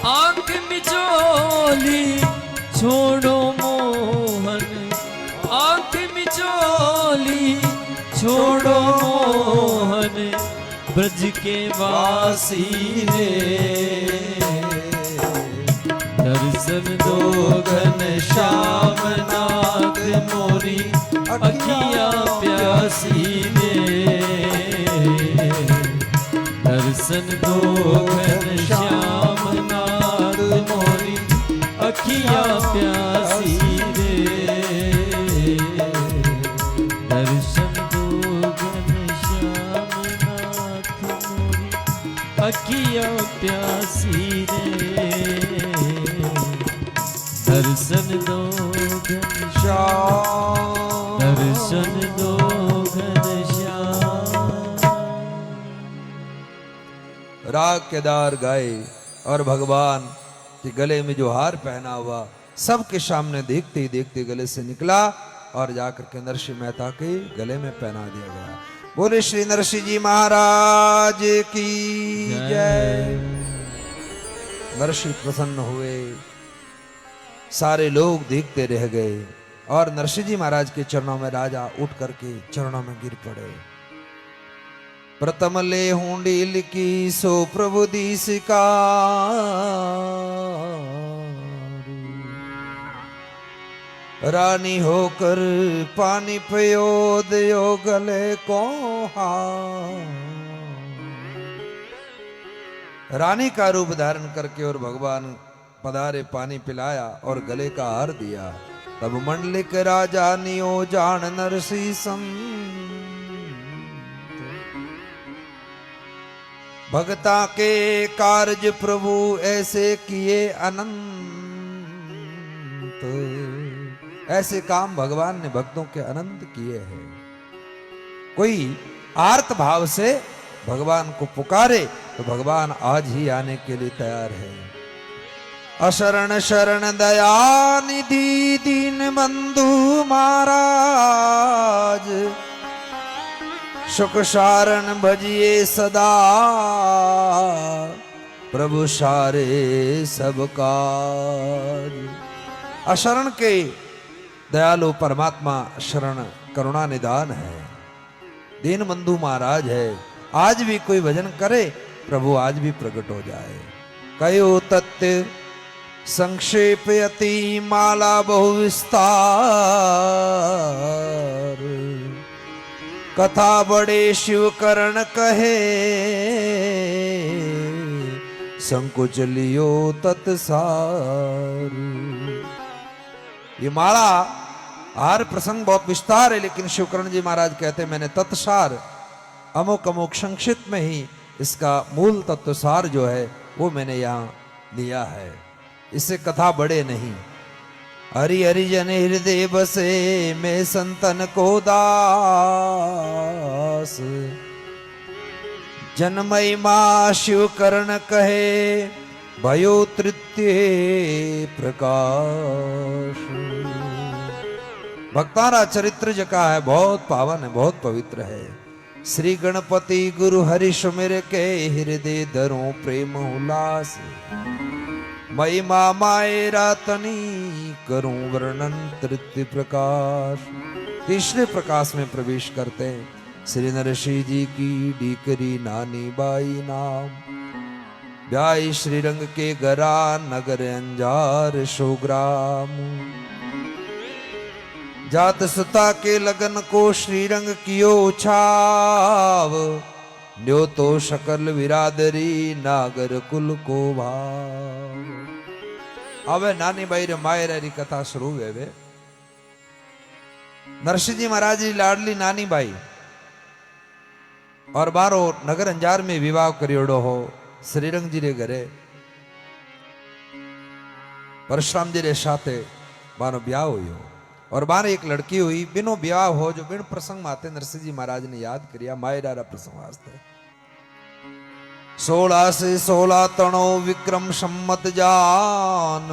आंख मिचोली छोड़ो मोहन। आंख मिचोली छोड़ो मोहन ब्रज के वासी रे। दर्शन दो घनश्याम नाथ मोरी अखिया प्यासी रे। दर्शन दो घनश्याम नाथ मोरी अखिया प्यासी रे। दर्शन दो घनश्याम नाथ मोरी अखिया प्यासी रे। दर्शन दो घनश्याम। दर्शन दो घनश्याम। राग केदार गाए और भगवान के गले में जो हार पहना हुआ सबके सामने देखते ही देखते गले से निकला और जाकर के नरसिंह मेहता के गले में पहना दिया गया। बोले श्री नरसिंह जी महाराज की जय। नरसिंह प्रसन्न हुए, सारे लोग देखते रह गए और नरसिंह जी महाराज के चरणों में राजा उठ करके चरणों में गिर पड़े। प्रथम ले हुंडील की सो प्रभु दीस का। रानी होकर पानी पियो दियो गले को हार। रानी का रूप धारण करके और भगवान पधारे, पानी पिलाया और गले का हार दिया। तब मंडलिक राजा नियो जान नरसिंह भगता के कार्य प्रभु ऐसे किए अनंत। ऐसे काम भगवान ने भक्तों के अनंत किए हैं। कोई आर्त भाव से भगवान को पुकारे तो भगवान आज ही आने के लिए तैयार है। अशरण शरण दया निधि दीन बंधु महाराज, सुख सारण भजिए सदा, प्रभु सारे सब काज। अशरण के दयालु परमात्मा शरण करुणा निदान है, दीन बंधु महाराज है। आज भी कोई भजन करे प्रभु आज भी प्रकट हो जाए। कयो तत्व संक्षेप यति माला बहु विस्तार, कथा बड़े शिव करण कहे, संकुच लियो तत्सार। ये माला हर प्रसंग बहुत विस्तार है, लेकिन शिवकरण जी महाराज कहते हैं मैंने तत्सार अमुक अमुक संक्षिप्त में ही इसका मूल तत्वसार जो है वो मैंने यहाँ लिया है, इससे कथा बड़े नहीं। हरि हरि जन हृदय बसे मैं संतन को दास, जन्मय मां शिव करण कहे, भयो तृतीय प्रकाश। भक्तारा चरित्र जका है बहुत पावन है, बहुत पवित्र है। श्री गणपति गुरु हरि सुमिर के, हृदय धरो प्रेम उल्लास, महिमा मायरा तनी करूं वर्णन तृतीय प्रकाश। तीसरे प्रकाश में प्रवेश करते हैं। श्री नरसिंह जी की डीकरी नानी बाई नाम, ब्याई श्रीरंग के गरा नगर अंजार शोग्राम। जात सुता के लगन को श्रीरंग कियो छाव, न्यो तो शकल विरादरी नागर कुल को भाव। अब नानी बाई रे मायरा री कथा शुरू है वे। नरसिंह जी महाराज जी लाडली नानी बाई और बारो नगर अंजार में विवाह करियोड़ो हो श्रीरंग जी रे घरे परशुराम जी रे साथे बानो ब्याह हुई और बार एक लड़की हुई। बिनो ब्याह हो जो बिन प्रसंग माते नरसिंह जी महाराज ने याद करिया मायरा प्रसंग वास्ते। 16 से 16 तणो विक्रम सम्मत जान,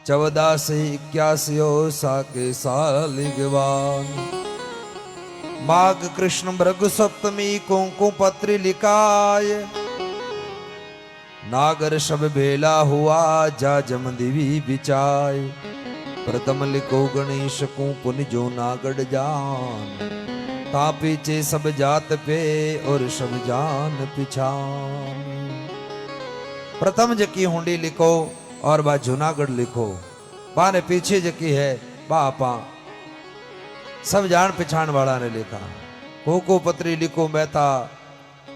14 से 81 साके सालिगवान। माघ कृष्ण भृग सप्तमी कुंकु पत्री लिखाय, नागर सब भेला हुआ जा जम दिवी बिचाय। प्रथम लिखो गणेश को पुन जो नागढ़ जान, ता पीछे सब जात पे और सब जान पिछान। प्रथम जकी हुंडी लिखो और बा जूनागढ़ लिखो, बा ने पीछे जकी है बा आपा सब जान पिछान वाला ने लिखा। को पत्री लिखो मेहता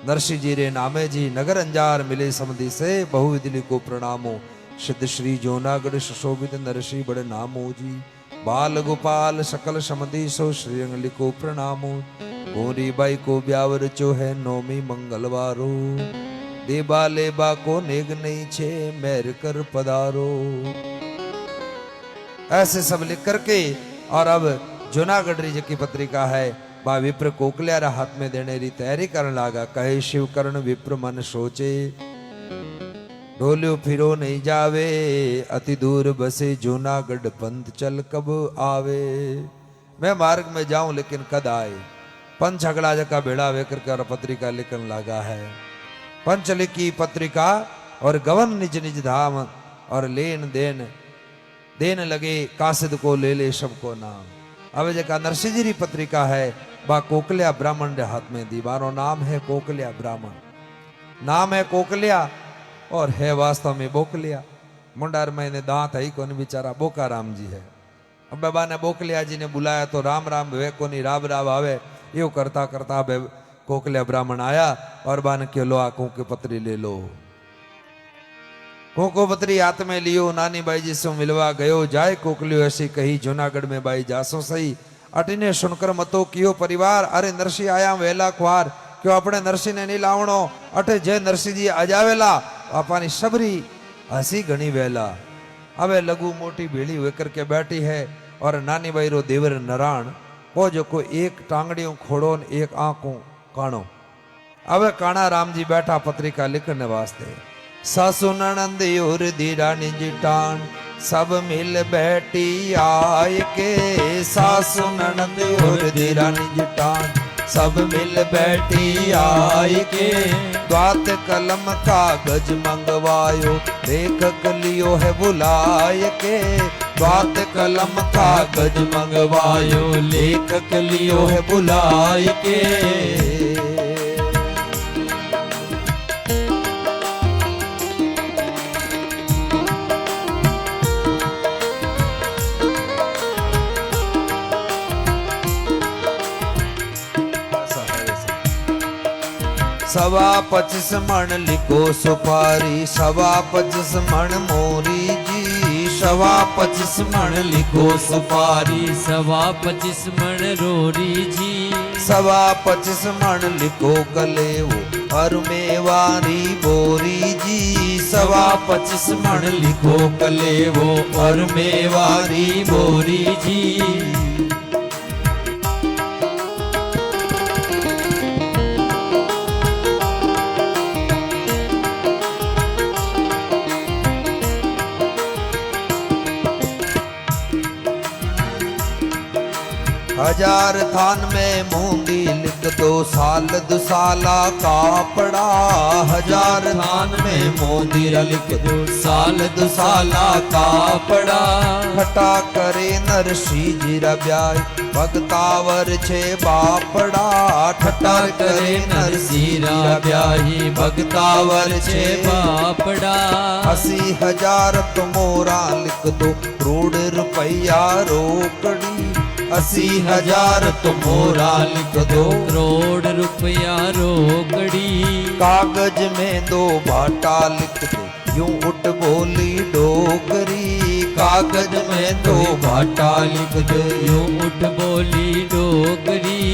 नरसिंह जी रे नामे जी, नगर अंजार मिले समधि से बहुविध लिखो प्रणामो। सिद्ध श्री जूनागढ़ सुशोभित नरसिंह बड़े नामो जी, बाल गोपाल सकल समधि सो श्रीरंग लिखो प्रणामो। गोरी बाई को ब्यावर चो है नौमी मंगलवारो, देबा लेबा को नेग नहीं छे मेर कर पधारो। ऐसे सब लिख करके और अब जूनागढ़ जी की पत्रिका है बा विप्र कोकलियारा हाथ में देने री तैयारी करने लागा। कहे शिव करण विप्र मन सोचे, डोलियो फिरो नहीं जावे, अति दूर बसे जूनागढ़ पंथ चल कब आवे। मैं मार्ग में जाऊं लेकिन कद आए। पंच अगला जका बेड़ा वे करके और पत्रिका लिखन लगा है। पंच लिखी पत्रिका और गवन निज निज धाम और लेन देन देन लगे कासिद को ले ले सबको नाम। अब जका नरसिंह जी पत्रिका है बा कोकलिया ब्राह्मण के हाथ में दी। बारो नाम है कोकलिया ब्राह्मण, नाम है कोकलिया और है वास्तव में बोकलिया। मुंडार में दांत है कौन बेचारा बोका राम जी है। अब बाबा ने बोकलिया जी ने बुलाया तो राम राम वे कोनी राब राब आवे। यो करता करता कोकलिया ब्राह्मण आया और बान के लो आंखों के पत्री ले लो। कोको पत्री हाथ में लियो, नानी बाई जी से मिलवा गयो। जाए कोकलियो ऐसी कही, जूनागढ़ में बाई जासो सही। अटिने सुनकर मतो कियो परिवार, अरे नरसिंह आया वेला ख्वार। क्यों अपने नरसिंह ने नहीं लावणो, अटे जय नरसिंह जी आ जावेला। पापानी सबरी हसी घनी वेला। अबे लघु मोटी भेड़ी हुए करके बैठी है और नानी बाई रो देवर नारायण वो जो कोई एक टांगड़ियों खोड़ो ने एक आंखों काणो। अब काना राम जी बैठा पत्रिका लिखने वास्ते। सासु ननंद और दीरानी जिटान सब मिल बैठी आय के। सासु ननंद और दीरानी जिटान सब मिल बैठी आय के। द्वात कलम कागज मंगवायो लेखक लियो है बुलाय के। द्वात कलम कागज मंगवायो लेखक लियो है बुलाय के। सवा 25 मण लिखो सुपारी सवा 25 मण मोरी जी। सवा 25 मण लिखो सुपारी सवा 25 मण रोरी जी। सवा 25 मण लिखो कलेवो और मेवारी बोरी जी। सवा 25 मण लिखो कलेवो और मेवारी बोरी जी। हजार थान में मूंदी लिख दो साल दुसाला का पड़ा। हजार थान में मूंदी लिख दो साल दुसाला का पड़ा। खटा करे नरसी जीरा ब्याय भगतावर छे बापड़ा। ठट्टा करे नरसीरा ब्याही भगतावर छे बापड़ा। 80,000 तुमोरा लिख दो करोड़ रुपया रोकड़ी। 80,000 तुमोरा लिख दो करोड़ रुपया रोकड़ी। कागज में 2 भाटा लिख दो यूं उठ बोली डोगरी। कागज में 2 भाटा लिख दो यूं उठ बोली डोगरी।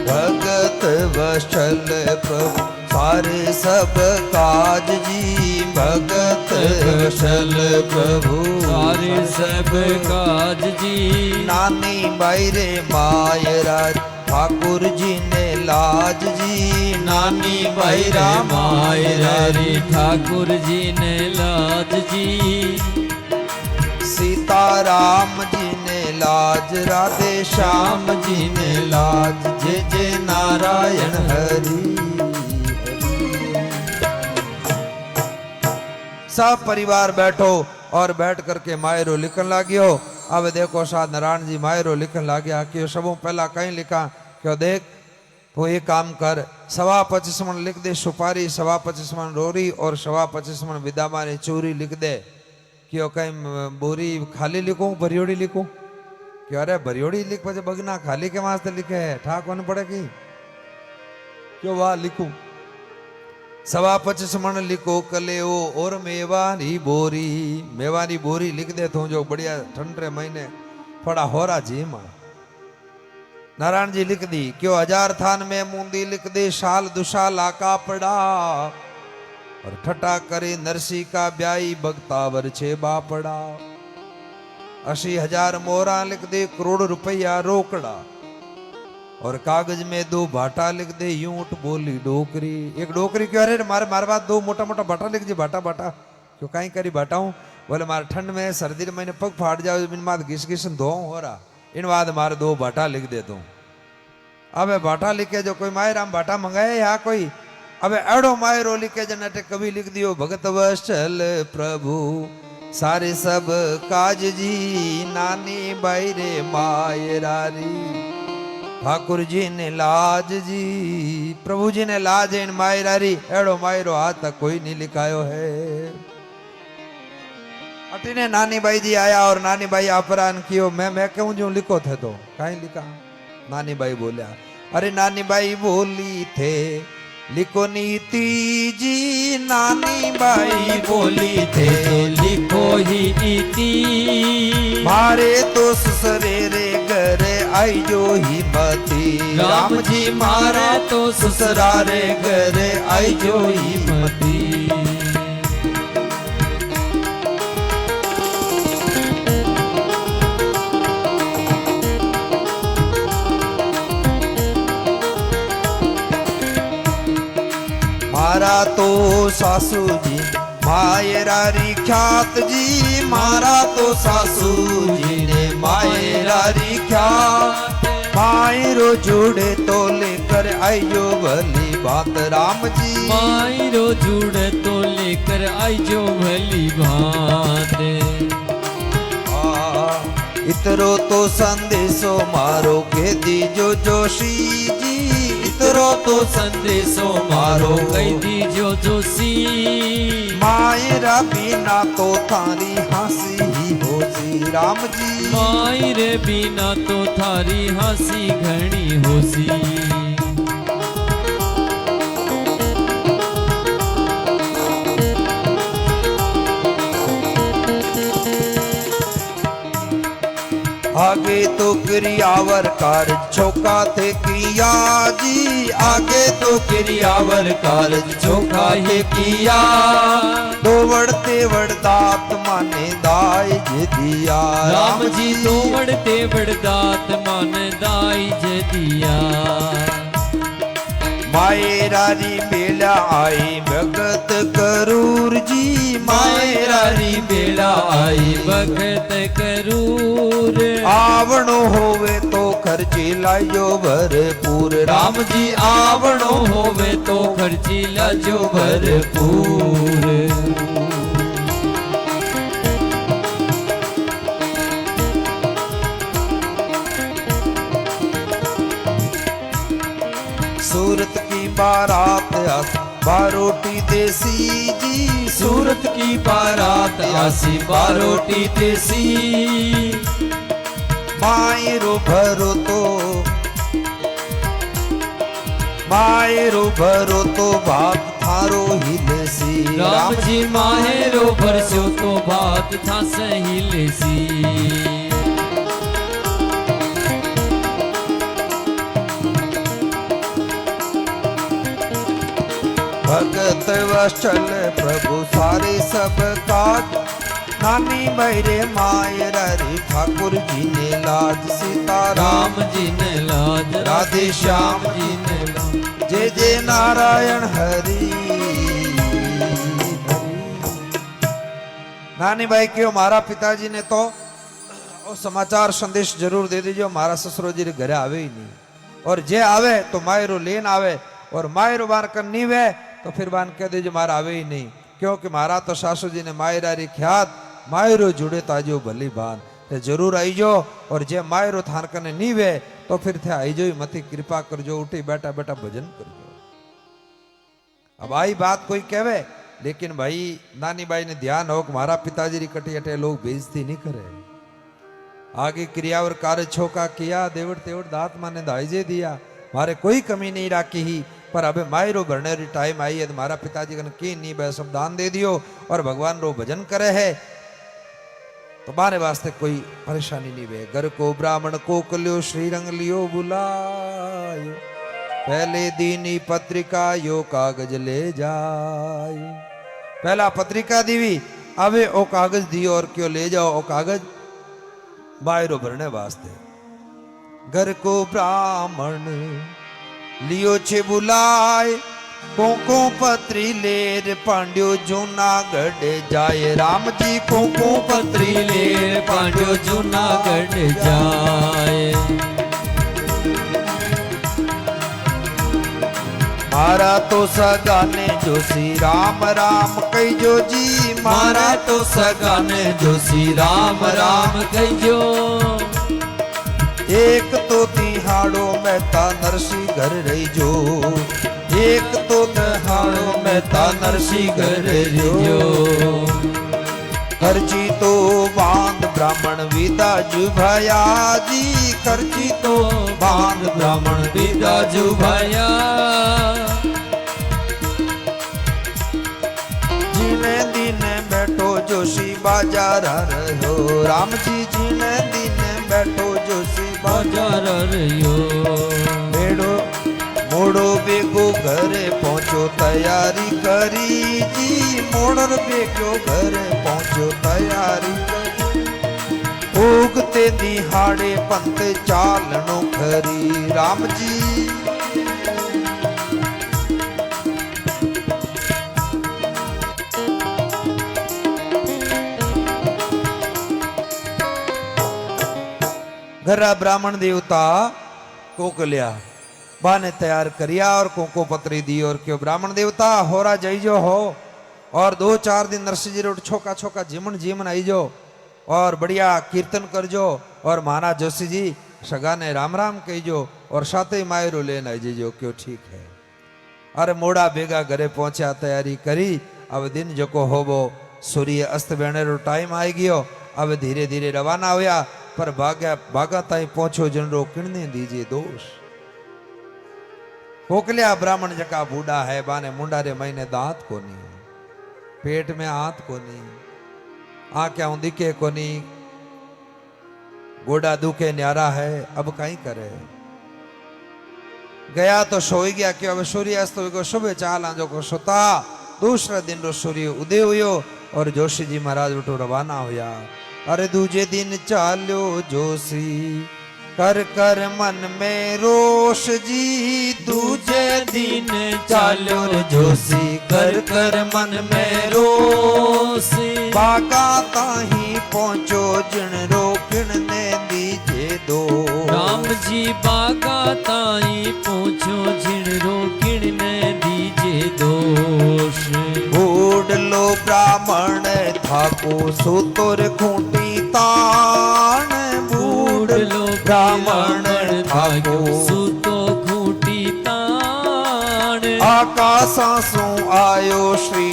भगत वशल प्रभु सारे सब काज जी। भगत वशल प्रभु सारे सब काज जी। नानी बाई रे मायराज ठाकुर जी ने लाज जी। नानी बाई रा मायरारी ठाकुर जी ने लाज जी। सीताराम जी ने लाज राधे श्याम जी ने लाज। जय जय नारायण हरि। सब परिवार बैठो और बैठ करके मायरो लिखन लागियो। अब देखो शाह नारायण जी मायरो लिखन लागिया कि सबों पहला कहीं लिखा क्यों देख तो ये काम कर 25 मन लिख दे सुपारी 25 मन रोरी और 25 मन विदामा ने चोरी लिख दे। क्यों कहीं बोरी खाली लिखूं भरियोड़ी लिखूं क्यों? अरे भरियोड़ी लिख बजे बगना खाली के वास्ते लिखे है ठाक होने पड़ेगी क्यों वाह लिखूं। 25 मन लिखो कलेओ और मेवानी बोरी। मेवानी बोरी लिख दे तो जो बढ़िया ठंडे महीने थोड़ा होरा जी मां। नारायण जी लिख दी क्यों 1000 थान में मूंदी लिख दे साल दुशाला का पड़ा। और ठट्टा करे नरसी का ब्याई भगतावर छे बापड़ा। 80,000 मोरा लिख दे करोड़ रुपया रोकड़ा। और कागज में 2 भाटा लिख दे यूं उठ बोली डोकरी। एक डोकरी क्यों? अरे मारे बात 2 मोटा मोटा भाटा लिख दे भाटा भाटा क्यों कहीं करी भाटाऊं बोले मारे ठंड में सर्दी में पग फाट जाओ इन बाद घिस घिस धो हो रहा इन बाद मारे 2 भाटा लिख दे तू। अब भाटा लिखे जो कोई मायराम भाटा मंगाए या कोई अब एड़ो मायरो लिखे जो नटे कभी लिख दियो भगत वत्सल प्रभु सारे सब काज जी। नानी बाई रे मायरारी ठाकुर जी ने लाज जी। प्रभु जी ने लाज इन मायरारी एड़ो मायरो आज तक कोई नहीं लिखायो है। अटीने नानी बाई जी आया और नानी बाई अपरान कियो मैं क्यों जो लिखो थे तो कहीं लिखा। नानी बाई बोलिया अरे नानी बाई बोली थे लिखो नीति जी। नानी बाई बोली थे लिखो ही नीति। मारे तो ससुरे रे घरे आई जो हिम्मती राम जी मारे तो ससुरारे घरे आई जो हिम्मती। मारा तो सासू जी मायरारी ख्यात जी मारा तो सासू जी ने मायरारी ख्यात मायरो जुड़े तो लेकर आइयो भली बात राम जी मायरो जुड़े तो लेकर आई जो भली बात। इतरो तो संदेशो मारो के दीजो जोशी जी इतरो तो संदेशो मारो कह दीजो जोशी। मायरा बिना तो थारी हंसी ही होसी राम जी मायरे बिना तो थारी हंसी घनी होसी। आगे तो क्रियावर कार्य चौका थे किया जी आगे तो क्रियावर कार्य चौका ये किया दो वड़ते वड़दात माने दाई जे दिया राम जी दो वड़ते वड़दात माने दाई जे दिया। मायरारी बेला आई भगत करूर जी मायरारी बेला आई भगत करूर। आवणो होवे तो खर्ची लायो भरपूर राम जी आवणो होवे तो खर्ची लाजो भरपूर। सूरत की बारात बारोटी देसी जी सूरत की बारात आसी बारोटी देसी। मायरो भरो तो बात थारो हिलसी राम जी माहेरो भरसो तो बात था सही लेसी। भगत वत्सल प्रभु सारे सब काज नानी मेरे मायरारी ठाकुर जी ने लाज सीताराम राम जी ने लाज राधे श्याम जी ने लाज। जय जय नारायण हरि। नानी भाई क्यों मारा पिताजी ने तो वो समाचार संदेश जरूर दे दीजिए मारा ससुरो जी घरे आवे ही नहीं और जे आवे तो मायरो लेन आवे और मायरो बार कर नहीं वे तो फिर बान कह दीजिए मारा आवे ही नहीं क्योंकि मारा तो सासू जी ने मायरारी ख्यात मायरो जुड़े ताजो भली बान ते जरूर आईजो और जे मायरो थान कने नहीं वे तो फिर थे आईजो ही मती कृपा करजो उठी बैठा बैठा भजन करजो। अब आई बात कोई कहवे लेकिन भाई नानी बाई ने ध्यान हो कि मारा पिताजी री कटी अटे लोग बेइज्जती नहीं करे। आगे क्रियावर कार्य छोका किया देवड़ तेवड़ दात माने दाइजे दिया मारे कोई कमी नहीं राखी ही पर अबे मायरो भरने री टाइम आई है तो मारा पिताजी कन की नहीं बे सब दान दे दियो और भगवान रो भजन करे है तो बारे वास्ते कोई परेशानी नहीं वे। घर को ब्राह्मण को कलियो श्रीरंग लियो बुलायो पहले दीनी पत्रिका यो कागज ले जाय। पहला पत्रिका दीवी अबे ओ कागज दियो और क्यों ले जाओ ओ कागज बायरो भरने वास्ते। घर को ब्राह्मण लियो छे बुलाए कोको पत्री लेर पांड्यो जूनागढ़ जाए राम जी कोको पत्री लेर पांड्यो जूनागढ़ जाए। मारा तो सगाने जो श्री राम राम कही जो जी मारा तो सगाने जो श्री राम राम कही जो। एक तो तिहाड़ो मेहता नरसी घर रही जो एक तो तिहाड़ो मेहता नरसी घर रही जो। खर्ची तो बांध ब्राह्मण विदा जुभाया जी खर्ची तो बांध ब्राह्मण विदा जुभाया। जिने दिन बैठो जोशी बाजार रहो राम जी जिने दिन बैठो जोशी बाजार बाजार रहियो मेड़ो मोड़ो बेगो घरे पहुंचो तैयारी करी जी मोड़र बेगो घरे पहुंचो तैयारी करी उगते दिहाड़े पंत चालनो खरी राम जी घरा ब्राह्मण देवता कोकलिया बा ने तैयार करिया और कोको पत्री दी और क्यों ब्राह्मण देवता होरा जाइजो हो और 2-4 दिन नरसिंह जी रोड छोका छोका जीवन जीवन आईजो और बढ़िया कीर्तन करजो और महाराज जोशी जी सगा ने राम राम कहीजो और साथे ही मायरो लेन आई जीजो क्यों ठीक है। अरे मोड़ा बेगा घरे पहुंचा तैयारी करी अब दिन जको होबो सूर्य अस्त बेने रो टाइम आई गयो अब धीरे धीरे रवाना होया पर भागा ताई पहुंचो जनरो किणने दीजिए दोष कोकलिया ब्राह्मण जका बूढ़ा है बाने मुंडारे महीने दांत कोनी पेट में हाथ कोनी आंखें दिखे कोनी गोड़ा दुखे न्यारा है अब कहीं करे गया तो सोई गया क्यों अब सूर्य अस्त हो गयो सुबह चाल आंजो को सोता दूसरे दिन रो सूर्य उदय हुयो और जोशी जी महाराज उठो रवाना हुआ। अरे दूजे दिन चालो जोशी कर कर मन में रोष जी दूजे दिन चालो रे जोशी कर कर मन में रोष बागा ताही पहुंचो जिन रो किणने दीजे दो राम जी बागा ताई पहुंचो जिन रो किणने दीजे दोष बूढ़ लो ब्राह्मण थाको सुतोर खूंटी तान बूढ़ लो ब्राह्मण थाको सुतो खूंटी ताण आकाशा सो आयो श्री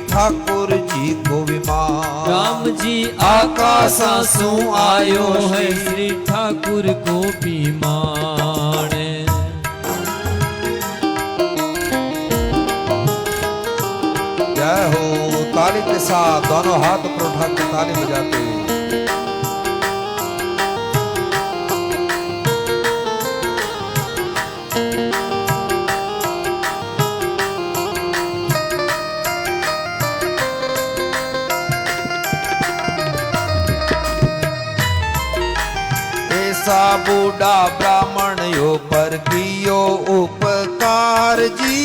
ठाकुर जी को विमान राम जी आकाशा सो आयो है श्री ठाकुर को विमान जय हो ताली के साथ दोनों हाथ पर उठा के ताली बजाते ऐसा बूढ़ा ब्राह्मण यो पर कियो उपकार जी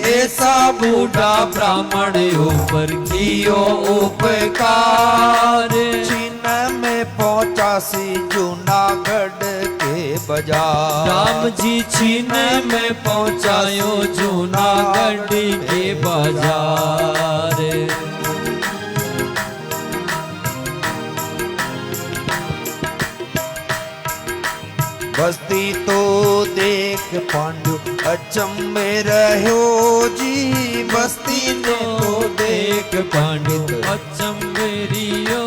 ऐसा बूढ़ा ब्राह्मण ऊपर कियो उपकार चीन में पहुंचासी जूनागढ़ के बाजार राम जी छीन में पहुंचायो जूनागढ़ के बाजार बस्ती तो देख पांडु अचंभे रहो जी बस्ती ने तो देख पांडु अचंबेरियो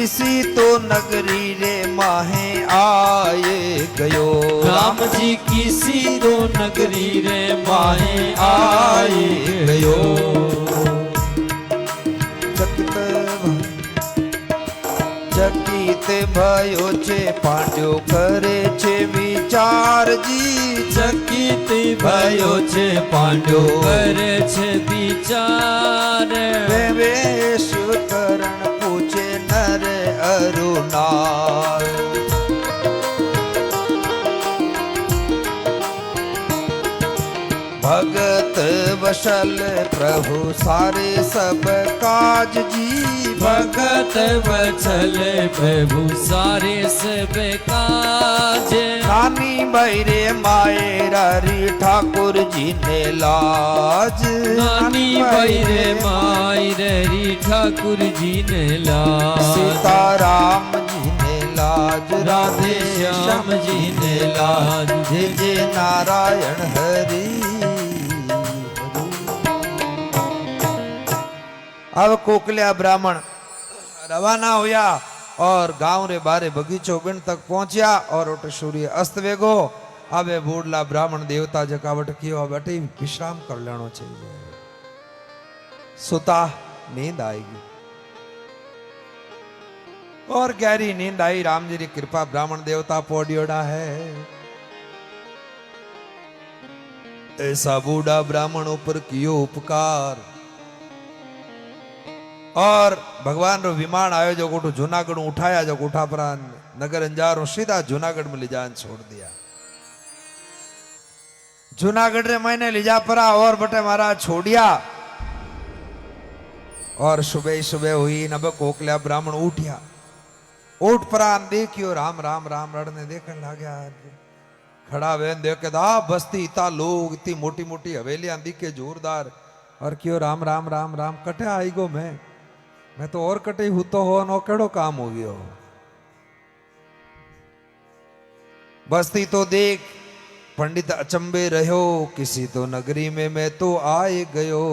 इसी तो नगरी रे माहे आए गयो राम जी किसी तो नगरी रे माहे आए गयो चकित भयो छे पांड्यो करे छे विचार जी चकित भयो छे पांड्यो करे छे विचार वेश करण पूछे नर अरुणार भगत वशल प्रभु सारे सब काज जी भगत वचल प्रभु सारे सब काज नानी बैरे मायरा री ठाकुर जी ने लाज नानी बैरे मायरे री ठाकुर जी ने लाज सीताराम जी ने लाज राधे श्याम जी ने लाज जय जय नारायण हरि अब कोकलिया ब्राह्मण रवाना हुआ और गांव रे बारे बगीचो बिन तक पहुंचा और उठ सूर्य अस्त वेगो अबे बूढ़ला ब्राह्मण देवता जकावट कियो अब अटे विश्राम कर लेनो चाहिए सुता नींद आएगी और गहरी नींद आई। राम जी की कृपा ब्राह्मण देवता पोडियोड़ा है। ऐसा बूढ़ा ब्राह्मणों पर कियो उपकार। और भगवान रो विमान आयो जो गोटू जूनागढ़ उठाया, जो कोठा पर नगर अंजारों सीधा जूनागढ़ में ले जान छोड़ दिया। जूनागढ़ रे मैंने लिजा परा और बटे मारा छोड़िया। और सुबह सुबह हुई नब कोकलिया ब्राह्मण उठिया। उठ परा देखियो राम राम राम रड़ने देखने लग्या। खड़ा वेन देख के दा बस्ती इतना लोग, इतनी मोटी मोटी हवेलियां दिखे जोरदार। और क्यों राम राम राम राम कटे आई गो मैं तो और कटे हूं तो हो नो केड़ो काम हो गयो। बस्ती तो देख पंडित अचंबे रहो, किसी तो नगरी में मैं तो आए गयो।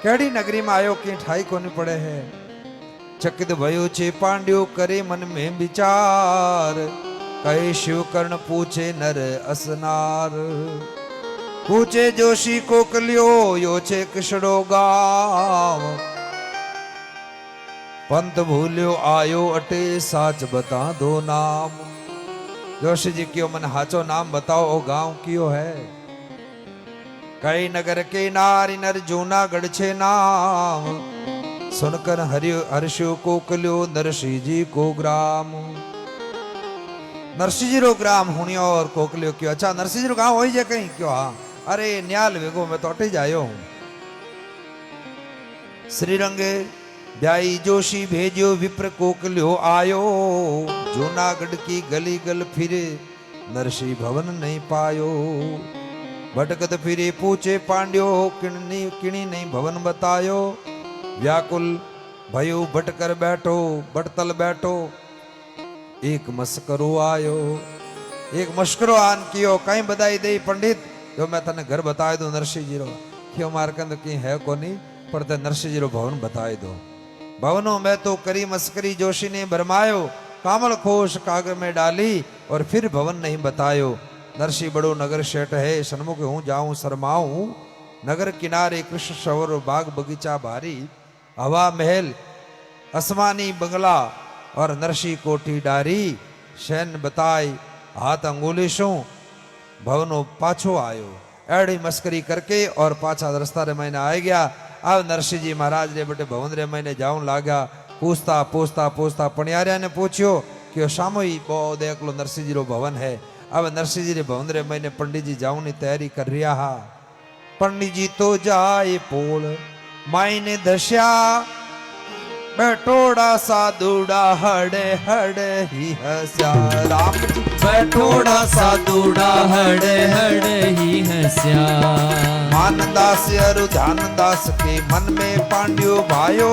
केड़ी नगरी में आयो कि ठाई कोनी पड़े है। चकित भयो छे पांड्यो करे मन में विचार। कहे शिव कर्ण पूछे नर असनार। पूछे जोशी कोकलियो यो छे किसड़ो गाँव। पंत भूल्यो आयो अटे साच बता दो नाम। जोशी जी क्यों मन हाचो नाम बताओ ओ गांव क्यों है। कई नगर के नारी नर जूनागढ़ छे नाम। सुनकर हर्षो कोकलियो नरसिंह जी को ग्राम। नरसिंह जी रो ग्राम हुनियो और कोकलियो क्यों। अच्छा नरसिंह जी रो गांव होई जे कहीं क्यों। हाँ अरे न्याल वेगो मैं तो अटे जायो हूं। श्रीरंगे ब्याई जोशी भेजियो विप्र कोकलियो आयो। जूनागढ़ की गली गल फिरे नरसिंह भवन नहीं पायो। भटकत फिरे पूछे पांड्यो किणी नहीं भवन बतायो। व्याकुल भयो भटकर बैठो बटतल बैठो। एक मस्करो आयो। एक मस्करो आन कियो। कहीं बधाई दे पंडित जो मैं तने घर बताए दो नरसिंह जी रो। क्यों मारकंद की है कोनी पर ते नरसिंह जी रो भवन बताए दो। भवनों में तो करी मस्करी जोशी ने भरमायो। कामल खोश कागर में डाली और फिर भवन नहीं बतायो। नरसिंह बड़ो नगर शेट है सन्मुख हूँ जाऊं शर्माऊं। नगर किनारे कृष्ण सवर बाग बगीचा भारी। हवा महल आसमानी बंगला और नरसिंह कोठी डारी। शैन बताई हाथ अंगुली शू भवनो पाछो आयो। एड़ी मस्करी करके और पाछा रस्ता रे मैंने आ गया। अब नरसिंह जी महाराज रे बटे भवन रे मैंने जाऊं लागा। पूछता पूछता पूछता पणियारिया ने पूछियो कि शामो ही बहुत देखलो नरसिंह जी रो भवन है। अब नरसिंह जी रे भवन रे मैंने पंडित जी जाऊं नी तैयारी कर रिया हा। पंडित जी तो जाए पोल मायने दश्या। बैठोड़ा साधुड़ा हड़े हड़े ही हस्या। राम बैठोड़ा साधुड़ा हड़े हड़े ही हस्या। मानदास अरु ध्यानदास के मन में पांड्यो भायो।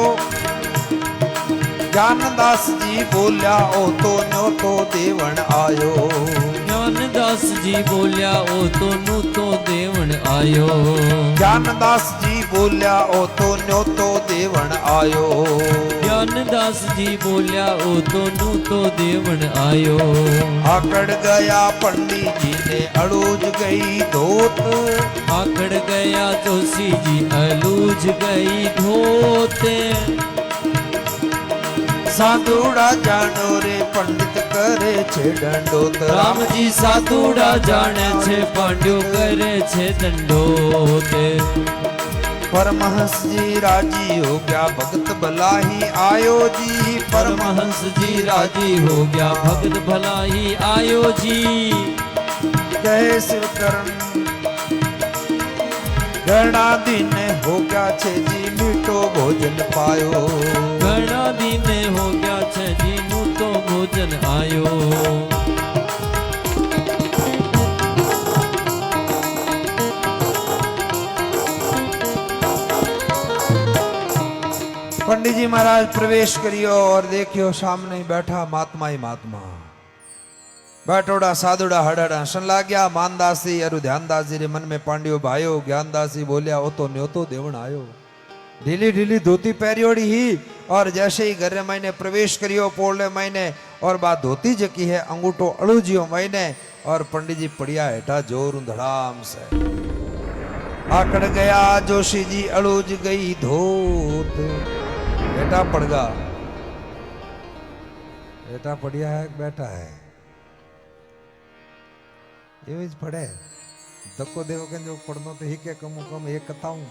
ज्ञानदास जी बोल्या ओ तो न्यो तो देवण आयो। ज्ञानदास जी बोल्या ओ तो नु तो देवण आयो। ज्ञानदास जी बोल्या ओ तो न्यो तो देवण आयो। ज्ञानदास जी बोल्या ओ तो नु तो देवण आयो। आकड़ गया पंडित जी ने अड़ूज गई धोत। आकड़ गया जोशी जी अलूझ गई धोते। साधुड़ा जानो रे पंडित करे छे दंडोत। राम जी साधुड़ा जाने छे पांड्यो करे छे दंडोत। परमहंस जी राजी हो गया भगत भला ही आयो जी। परमहंस जी राजी हो गया भगत भला ही आयो जी। कहे शिव करण घना दिन हो गया छे जी मीठो भोजन पायो। घना दिन हो गया छे जी नु तो भोजन आयो। पंडित जी महाराज प्रवेश करियो और देखियो सामने बैठा महात्मा ही महात्मा। बैठोड़ा साधुड़ा हड़ड़ा सन लाग गया। मानदासी अरु ध्यानदास जी रे मन में पांड्यो भायो। ज्ञानदासी बोलिया ओ तो न्योतो देवण आयो। ढीली ढीली धोती पहरियोड़ी ही और जैसे ही घर मैंने प्रवेश करियो पोले मैंने और बात धोती जकी है अंगूठो अड़ूजियो मैंने और पंडित जी पड़िया हेठा जोर धड़ाम से। आकड़ गया जोशी जी अड़ूज गई धोत। हेठा पड़ गा। बेटा पढ़िया है कि बेटा है ये पढ़े धक्को देव के जो पढ़नो तो ही के कम कम एक कथाऊं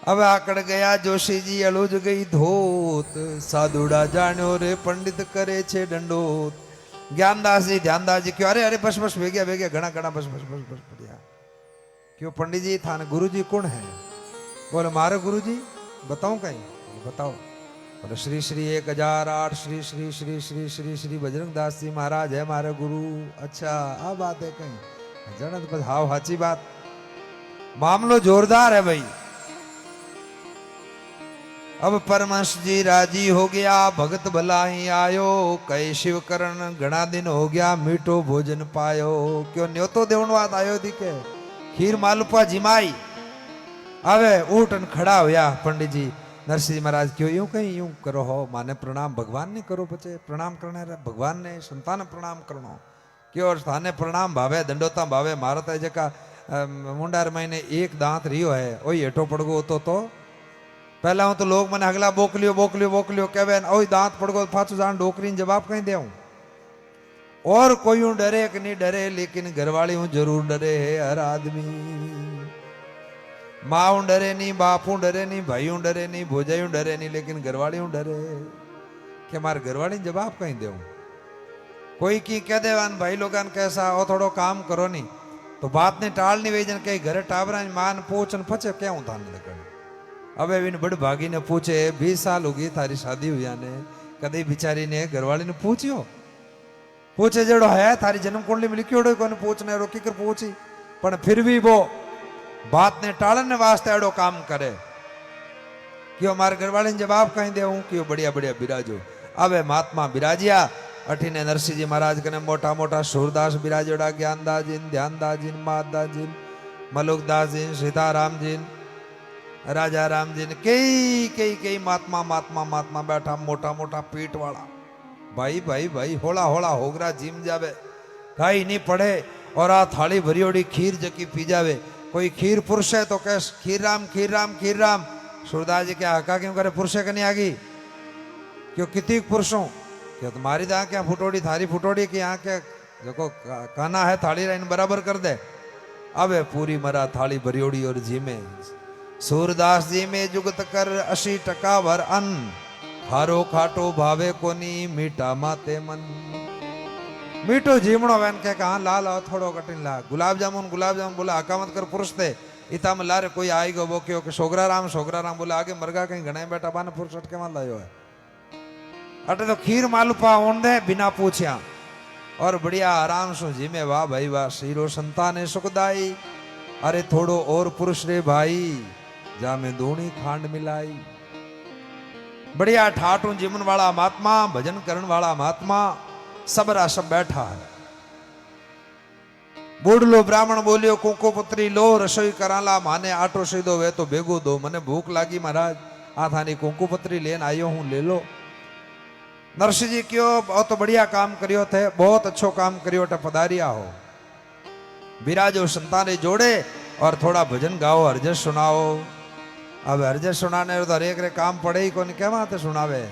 अब आकड़ गया जोशी जी अलूज गई धोत साधुड़ा जानो रे पंडित करे छे दंडोत ज्ञानदास जी ध्यानदास जी क्यों अरे अरे बस बस भेग्या घना घना बस बस बस बस बढ़िया क्यों पंडित जी थाने गुरु जी कौन है बोले मारे गुरु जी बताऊं कहीं बताओ बोले श्री श्री 1008 श्री श्री श्री श्री श्री श्री बजरंग दास जी महाराज है मारे गुरु अच्छा आ बात है कहीं जनत बस हाव हाची बात मामलो जोरदार है भाई अब परमहंस जी राजी हो गया भगत भला ही आयो कई शिव करण घना दिन हो गया मीठो भोजन पायो क्यों न्योतो देवण वात आयो थी के खीर मालपुआ जिमाई अवे उठन खड़ा होया पंडित जी नरसिंह महाराज क्यों यूं कहीं यूं करो हो माने प्रणाम भगवान ने करो बचे प्रणाम करने रे भगवान ने संतान प्रणाम करनो क्यों थाने प्रणाम भावे दंडोता भावे मारत है जका मुंडार महीने एक दांत रियो है ओई हेठो पड़गो तो पहला हूं तो लोग मैंने अगला बोकलियो बोकलियो बोकलियो कहवे ओई दांत पड़गो पाछो जान डोकरी जवाब कहीं देऊं और कोई हूं डरे कि नहीं डरे लेकिन घरवाली हूं जरूर डरे है हर आदमी माँ हूं डरे नहीं बाप हूं डरे नहीं भाई हूं डरे नहीं भोजाई हूं डरे नहीं लेकिन घरवाली हूं डरे कि मारे घरवाली जवाब कहीं देऊं कोई की कह देवान भाई लोगन कैसा और थोड़ो काम करो नहीं तो बात ने टाल नहीं वेजन कहीं घर टाबरा मान पूछन फचे क्या हूं थाने लगन अब इन बड़ भागी ने पूछे 20 साल होगी थारी शादी हुई ने कदे बिचारी ने घरवाली ने पूछे जेड़ो है थारी जन्म कुंडली में लिखियो कोने पूछने रोकी कर पूछी पर फिर भी वो बात ने टालने वास्ते एड़ो काम करे क्यों हमारे घरवाली ने जवाब कहीं देऊं क्यों बढ़िया बढ़िया बिराजो अब महात्मा बिराजिया अठीने नरसिंह जी महाराज कने मोटा मोटा सूरदास बिराजोड़ा ज्ञानदास जी ध्यानदास जी मातदास जी मलुकदास जी सीताराम जी राजा राम जी ने कई कई कई महात्मा महात्मा महात्मा बैठा मोटा मोटा पीठ वाला भाई भाई भाई होला होला होगरा जिम जावे खाई नहीं पड़े और आ थाली भरियोड़ी खीर जकी पी जावे कोई खीर पुरुष है तो कह खीर राम खीर राम खीर राम सूरदास जी क्या हका क्यों करे पुरुष है कहीं आगी क्यों कितनी पुरुषों क्यों तुम्हारी तो क्या फुटोड़ी थारी फुटोड़ी की यहाँ क्या देखो खाना है थाली इन बराबर कर दे अब पूरी मरा थाली भरियोड़ी और जिमे सूरदास जी में जुगत कर 80% भर अन्न खारो खाटो भावे कोनी मीठा माते मन मीठो जीमणो वेन के कहा ला ला थोड़ो कटिन ला गुलाब जामुन बोला हका मत कर पुरुष थे इता में लारे कोई आई गो वो क्यों सोगरा राम बोला आगे मरगा कहीं घने बैठा बाने पुरुष अटके मान लायो है अटे तो खीर मालूपा ओन दे बिना पूछया और बढ़िया आराम सो जिमे वाह भाई वाह शीरो संताने सुखदाई अरे थोड़ो और पुरुष रे भाई जा में दोनी खांड मिलाई बढ़िया ठाटू जीवन वाला महात्मा भजन करण वाला महात्मा सबरा सब बैठा है बूढ़लो ब्राह्मण बोलियो कोको पुत्री लो रसोई कराला माने आटो सीधो वे तो भेगो दो मने भूख लागी महाराज आ थानी कोको पुत्री लेन आयो हूं ले लो नरसिंह जी क्यों बहुत बढ़िया काम करियो थे बहुत अच्छो काम करियो टे पधारिया हो बिराजो संताने जोड़े और थोड़ा भजन गाओ हरजस सुनाओ अब हरजस सुनाने तो हरेक रे काम पड़े ही कोनी क्या बात सुनावे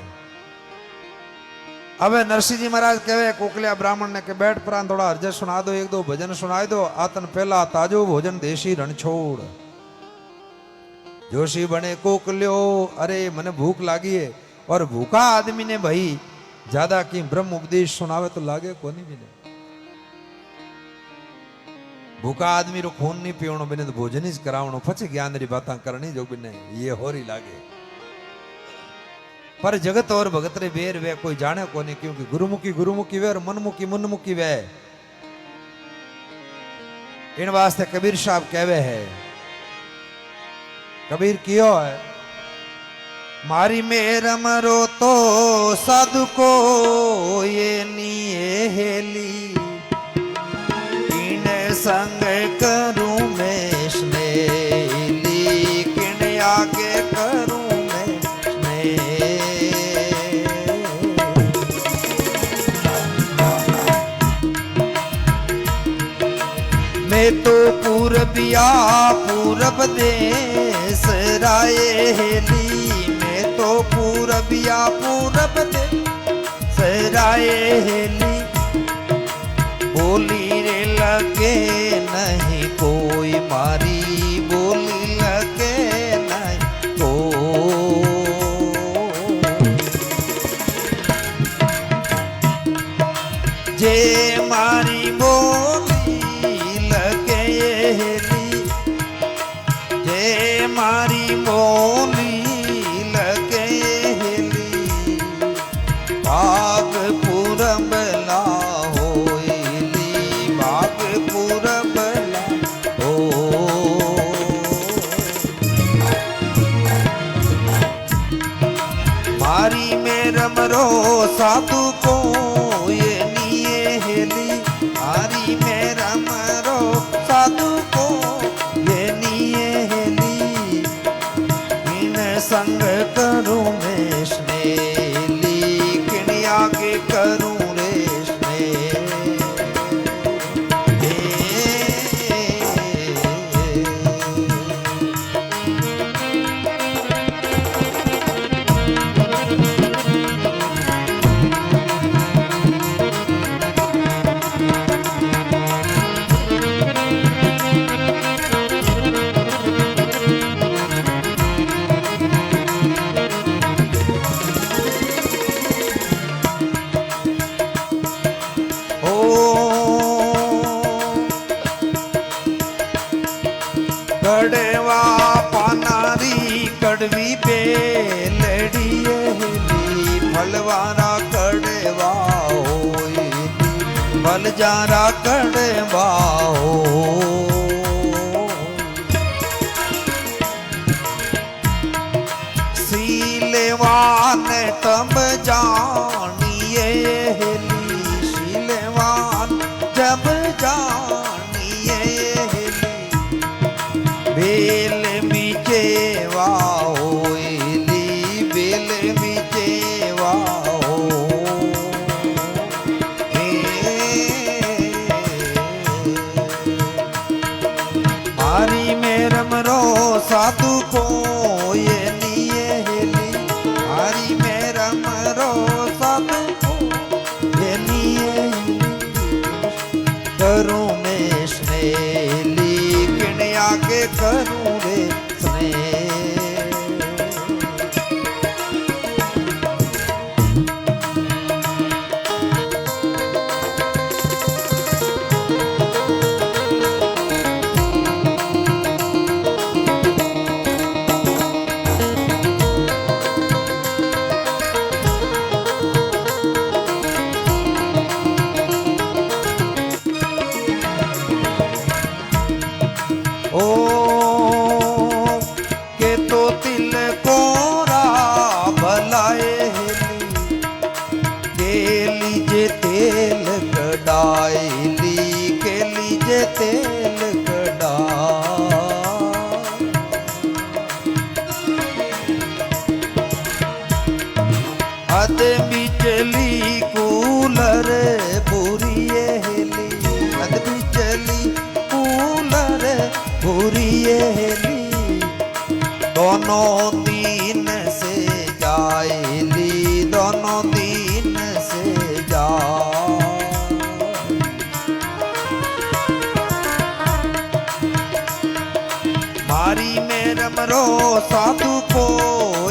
अब नरसिंह जी महाराज कहे कोकलिया ब्राह्मण ने के बैठ प्राण थोड़ा हरजस सुना दो एक दो भजन सुनाई दो आतन पहला ताजो भोजन देशी रण छोड़ जोशी बने कोकलियो अरे मने भूख लागी है और भूखा आदमी ने भाई ज्यादा की ब्रह्म उपदेश सुनावे तो लागे कोनी भी नहीं भूखा आदमी रो खून नहीं पीवणो बिने तो भोजन ही करावणो पछे ज्ञान री बातां करनी जो बिने ये होरी लागे पर जगत और भगत रे बेर वे कोई जाने कोनी क्योंकि गुरुमुखी वे और मनमुखी वे इन वास्ते कबीर साहब कहवे है कबीर कियो है मारी मेर मरो तो साधु को ये नी हेली संग करूं मैं स्नेही किन आगे करूं मैं मैं तो पूरब देश राय हेली मैं तो तो पूरबिया पूरब दे सराए हेली बोली रे लगे नहीं कोई मारी बोली लगे नहीं को जे मारी बोली लगे हेली जे मारी बोली लगे हेली भाग पूरबला होली भाग पूरबला हो मारी में रमरो साधु को ये निये हेली मारी में रमरो साधु को ये निये हेली इन संग करूं मैं स्नेली किनिया के करूं रे स्नेह कड़वा पानारी कड़वी बेलड़ी हेली फलवारा कड़वा होई फल जारा कड़वा हो शीलवान तब जानिए हेली शीलवान जब जानिए हेली बेल बीजेवा होली बेल बीजेवा हो मारी में रमरो साधु को ये निये हेली मारी में रमरो साधु को ये निये करूं मैं स्नेली किनिया के करूं रे स्नेह ओ के तो तिल कोरा भलाए हेली के लीजे तेल कडायली के लीजे तेल कड़ा अद बिचली कूलर बुरिए हेली अद बिचली कूलर बुरिए हेली दोनों दिन से जाएली दोनों दिन से जा मारी में रमरो साधु को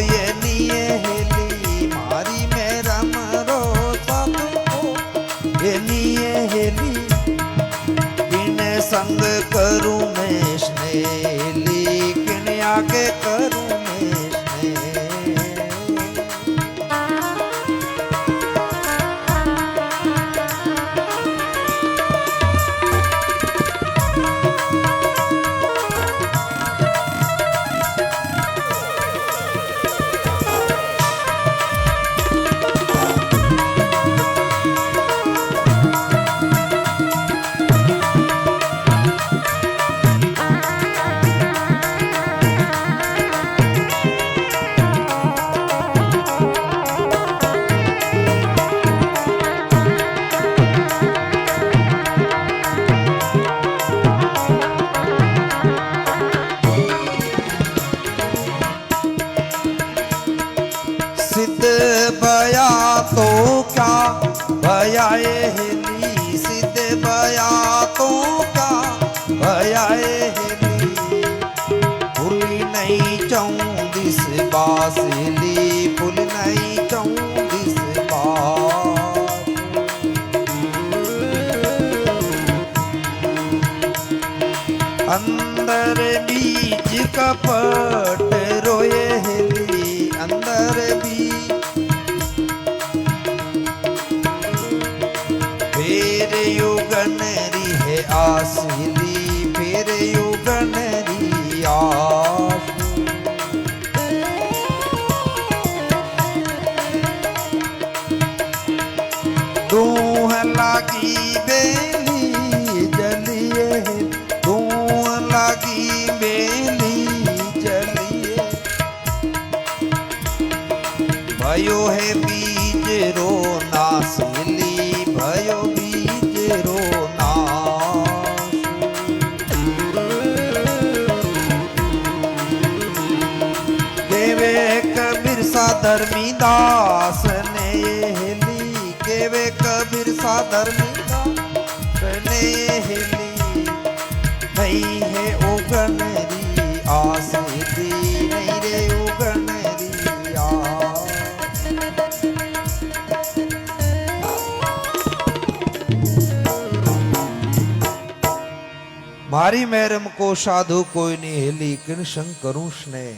ये निये हेली मारी में रमरो साधु को ये निये हेली संग करूं मैं स्नेली किनिया के करूं मैं स्नेह आसली फूल नहीं 24 बार। अंदर बीज कपट रोए हेली, अंदर बीज फेर युगन री है आसली, फेर युगन री आस। दूह लागी बेली जलिए, दूह लागी बेली जलिए। भयो है बीज रो नास मिली, भयो बीज रो नास। केवे कबीर सा धर्मी दास ने हेली, केवे कबीर सा धर्मी दास ने हेली। नहीं है उगन री आस दी, नहीं रे उगन री आस। मारी मैरम को साधु कोई नहीं हेली, किन संग करूं स्नेह।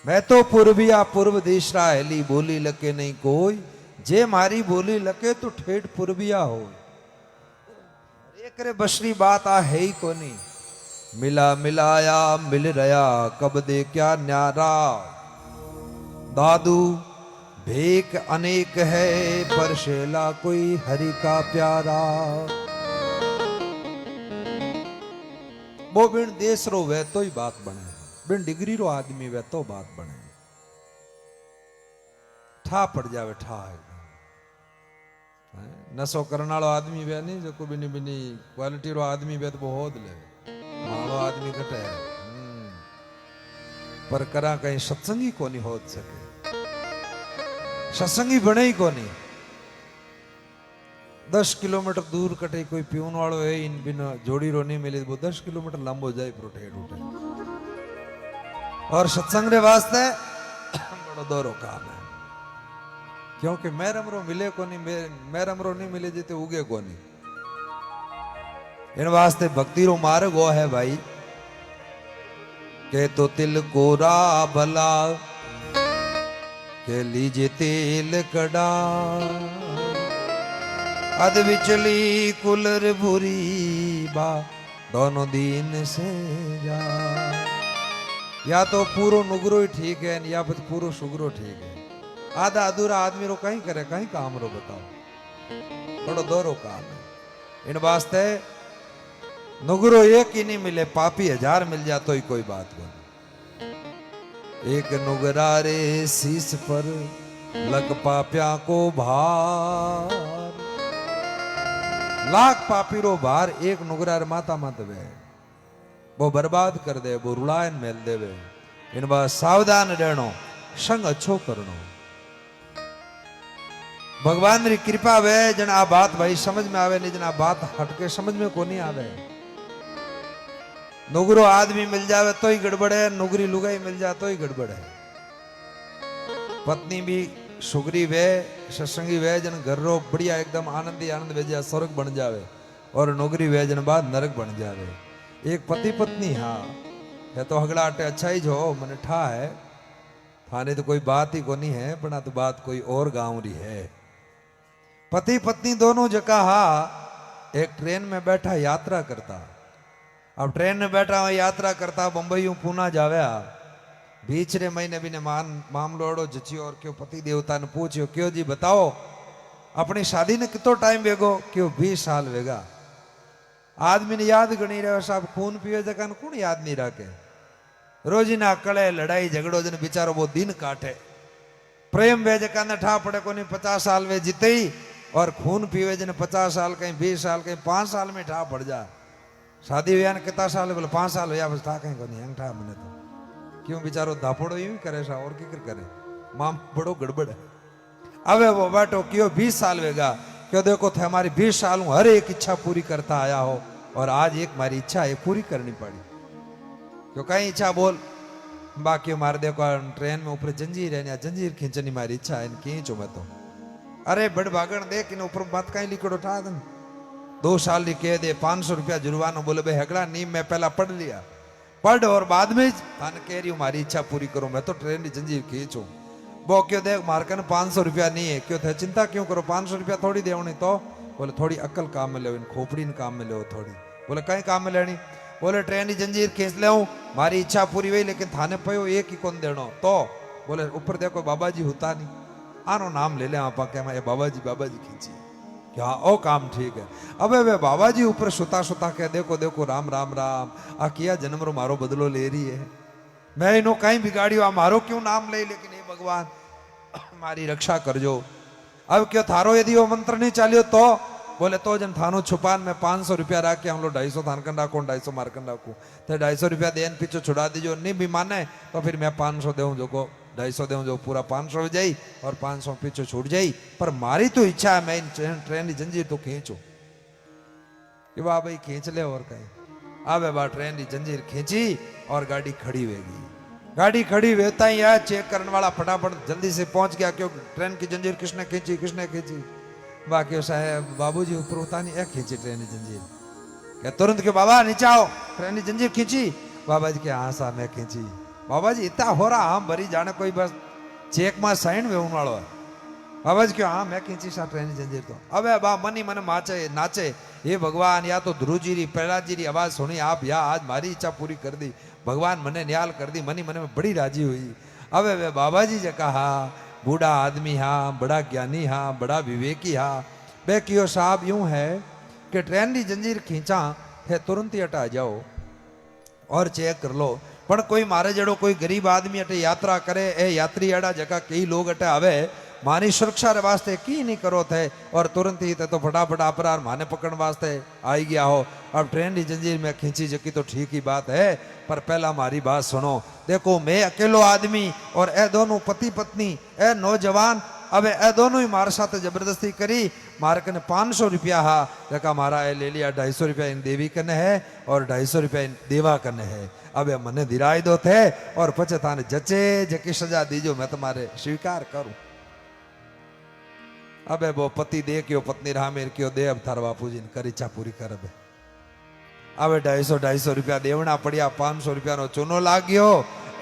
मैं तो पूर्विया पूर्व देश रा हेली, बोली लके नहीं कोई। जे मारी बोली लके तो ठेठ पूर्विया हो। एक रे बसरी बात आ है ही कोनी। मिला मिलाया मिल रहा, कब दे क्या न्यारा। दादू भेक अनेक है, पर शेला कोई हरि का प्यारा। वो बिन देश रो वे तो ही बात बने, बिन डिग्री रो आदमी वे तो बात बने। ठा पड़ जावे ठा एकदम। नशो करने वालो आदमी वे नहीं, जो को बिनी बिनी क्वालिटी रो आदमी वे तो बहुत ले मालो आदमी कटे। पर करा कहीं सत्संगी को नहीं हो सके, सत्संगी बने ही को नहीं। 10 किलोमीटर दूर कटे कोई पीवन वालों है, इन बिना जोड़ी रो नहीं मिले, वो 10 किलोमीटर लंबो जाए प्रोटेड उठे। और सत्संग रे वास्ते बड़ो दौरो काम है, क्योंकि मैरमरो मिले को नहीं, मैरमरो नहीं मिले जीते उगे को नहीं। इन वास्ते भक्ति रो मार्ग वो है भाई, के तो तिल कोरा भला, के लीजे तेल कड़ा। अध विचली कुलर भूरी बा, दोनों दिन से जा। या तो पूरो नुगरो ही ठीक है, या फिर पूरो सुगरो ठीक है। आधा अधूरा आदमी रो कहीं करे, कहीं काम रो बताओ, बड़ो दोरो काम है। इन वास्ते नुगरो एक ही नहीं मिले, पापी 1000 मिल जा तो ही कोई बात नहीं। एक नुगरा रे शीश पर लग पापिया को भार। लाख पापी रो भार एक नुगरा रे माता मत वे, वो बर्बाद कर दे, वो रुलायन मेल देवे। इन बात सावधान रहनो, संग अच्छो करनो। भगवान री कृपा वे जन आ बात भाई समझ में आवे, नहीं जन आ बात हटके समझ में को नहीं आवे। नुगरो आदमी मिल जावे तो ही गड़बड़ है, नुगरी लुगाई मिल जाए तो ही गड़बड़ है। पत्नी भी सुगरी वे, सत्संगी वे जन घर रो बढ़िया एकदम आनंदी आनंद वे जा स्वर्ग बन जावे, और नुगरी वे जन बाद नरक बन जावे। एक पति पत्नी हाँ है तो हगड़ा अटे अच्छा ही जो मन ठा है, थाने तो कोई बात ही को नहीं है, पर तो बात कोई और गाँव रही है। पति पत्नी दोनों जगह हा एक ट्रेन में बैठा यात्रा करता। अब ट्रेन में बैठा हुआ यात्रा करता, बंबई पूना जावे। बीच रे महीने भी ने मामलो अड़ो जचियो, और क्यों पति देवता ने पूछो, क्यों जी बताओ अपनी शादी ने कितो टाइम वेगो? क्यों 20 साल वेगा। आदमी ने याद गणी रहे, साहब खून पिए जगह कौन याद नहीं रखे। रोजी ना कड़े लड़ाई झगड़ो जन बेचारो वो दिन काटे। प्रेम वे जगह ने ठा पड़े को नहीं, 50 साल वे जीते ही, और खून पीवे जन 50 साल कहीं 20 साल कहीं 5 साल में ठा पड़ जा। शादी हुआ कितना साल बोले 5 साल हुआ, बस ठा कहीं को नहीं ठा मैंने तो। क्यों बेचारो धापड़ो यूं करे सा, और क्या करे, माम बड़ो गड़बड़ है। अबे वो बैठो क्यों 20 साल वेगा, क्यों देखो थे हमारी 20 साल हूं हर एक इच्छा पूरी करता आया हो, और आज एक हमारी इच्छा है पूरी करनी पड़ी। क्यों कहीं इच्छा बोल, बाकी मार देखो ट्रेन में ऊपर जंजीर है, जंजीर खींचनी मारी इच्छा है, खींचो मैं तो। अरे बड़ भागण देख इन ऊपर बात कहीं लिखो उठा दन 2 साल की कैद है, 500 रुपया जुर्माना। बोले भाई हगड़ा नीम मैं पहला पढ़ लिया, पढ़ और बाद में थाने कह रही हूँ मारी इच्छा पूरी करो, मैं तो ट्रेन की जंजीर खींचू। वो क्यों देख मारकन 500 रुपया नहीं है, क्यों थे चिंता क्यों करो, 500 रुपया थोड़ी देवनी। तो बोले थोड़ी अक्ल काम में लो, इन खोपड़ी ने काम में लो थोड़ी। बोले कहीं काम में लेनी, बोले ट्रेन की जंजीर खींच ले, मारी इच्छा पूरी हुई लेकिन थाने पयो एक ही कौन देनो। तो बोले ऊपर देखो बाबा जी होता नहीं, आनो नाम ले ले आप क्या बाबा जी खींची क्या ओ काम ठीक है। अबे वे बाबा जी ऊपर सुता सुता के देखो देखो राम राम राम आ किया जन्म रो मारो बदलो ले रही है, मैं इनो कहीं बिगाड़ियो, आ मारो क्यों नाम ले, लेकिन हे भगवान मारी रक्षा करजो। अब क्यों थारो यदि वो मंत्र नहीं चालियो तो बोले तो जन थानो छुपान में 500 रुपया रख के हम लोग 250 थानकन राखो 250 मारकन राखू, तो 250 रुपया देन पीछे छुड़ा दीजो, नहीं भी माने तो फिर मैं 500 देऊं जो को 250 देऊं जो पूरा 500 हो जाई और 500 पीछे छूट जाई। पर मारी तो इच्छा है मैं इन ट्रेन की जंजीर तो खींचू कि वाह भाई खींच ले और कहीं। अब बा ट्रेन की जंजीर खींची और गाड़ी खड़ी होगी। गाड़ी खड़ी वेता ही है चेक करने वाला फटाफट जल्दी से पहुंच गया, क्यों ट्रेन की जंजीर किसने खींची। बाकी साहब बाबूजी ऊपर उतानी ए खींची ट्रेन की जंजीर, क्या तुरंत के बाबा नीचे आओ, ट्रेन की जंजीर खींची। बाबा जी के हाँ साहब मैं खींची। बाबा जी इतना हो रहा हम भरी जाने कोई बस चेक में साइन वे वालों है। बाबा जी क्यों हाँ मैं खींची सा ट्रेन की जंजीर तो। अबे बा मनी मन माचे नाचे, ये भगवान या तो ध्रुवजीरी प्रहलादजी आवाज सुनी आप या आज मारी इच्छा पूरी कर दी, भगवान मने न्याल कर दी, मनी मन में बड़ी राजी हुई। अबे वे बाबा जी जे कहा बूढ़ा आदमी हाँ, बड़ा ज्ञानी हाँ, बड़ा विवेकी हाँ, बे कियो साहब यूं है कि ट्रेन की जंजीर खींचा है तुरंत ही हटा जाओ और चेक कर लो। पर कोई मारे जड़ो कोई गरीब आदमी अटे यात्रा करे, ए यात्री अड़ा जगह कई लोग अटे आवे मारी सुरक्षा रे वास्ते की नहीं करो थे और तुरंत ही तो फटाफट अपरार माने पकड़ने वास्ते आई गया हो। अब ट्रेन की जंजीर में खींची जकी तो ठीक ही बात है, पर पहला हमारी बात सुनो। देखो मैं अकेलो आदमी और ए दोनों पति पत्नी ए नौजवान, अब ए दोनों ही मारे साथ जबरदस्ती करी, मारे कने 500 रुपया हा जका मारा ए ले लिया, 250 रुपया इन देवी कने है और 250 रुपया इन देवा कने है। अब मने दिराई दो थे और पचे थाने जचे जकी सजा दीजो मैं तुम्हारे स्वीकार करूं। अबे वो पति दे क्यों पत्नी राह मेर क्यों दे, अब थार बापू जी कर इच्छा पूरी कर। अब 250 रुपया देवना पड़िया, 500 रुपया नो चूनो लाग्यो,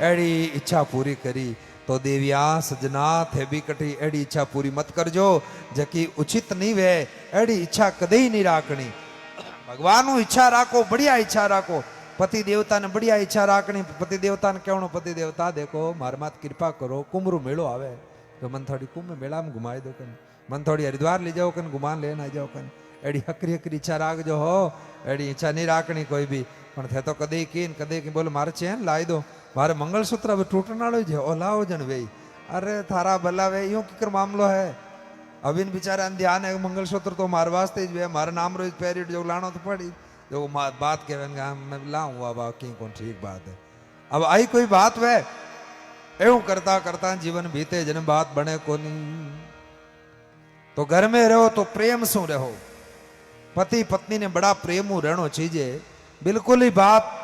एड़ी इच्छा पूरी करी। तो देविया सजना थे भी कटी एड़ी इच्छा पूरी मत करजो जकी उचित नहीं वे, एड़ी इच्छा कदे ही नहीं राखनी। भगवान इच्छा राखो, बढ़िया इच्छा राखो, पति देवता ने बढ़िया इच्छा राखनी। पति देवता ने कहनो पति देवता देखो मार मात कृपा करो, कुंभ मेलो आवे तो मन थोड़ी कुंभ मेला में घुमाई दो कन, मन थोड़ी हरिद्वार ले जाओ कन, घुमान लेना जाओ कन, एड़ी हकरी हकरी इच्छा राख जो हो, एड़ी इच्छा नहीं राखनी कोई भी। पण थे तो कदे की बोले मारे चैन लाई दो, मारे मंगलसूत्र अब टूटने वालो है ओ लाओ जन वे। अरे थारा भला वे यूं किकर मामलो है, अब इन बेचारा ध्यान है मंगलसूत्र तो मार वास्ते ज वे मारे नाम रोज पेरिट जो लानो तो पड़ी जो बात कहे मैं लाऊं अब की कौन ठीक बात है। अब आई कोई बात वे एवं करता करता जीवन बीते जन बात बने कोनी। तो घर में रहो तो प्रेम सु रहो, पति पत्नी ने बड़ा प्रेम रहनो चाहिए, बिल्कुल ही बात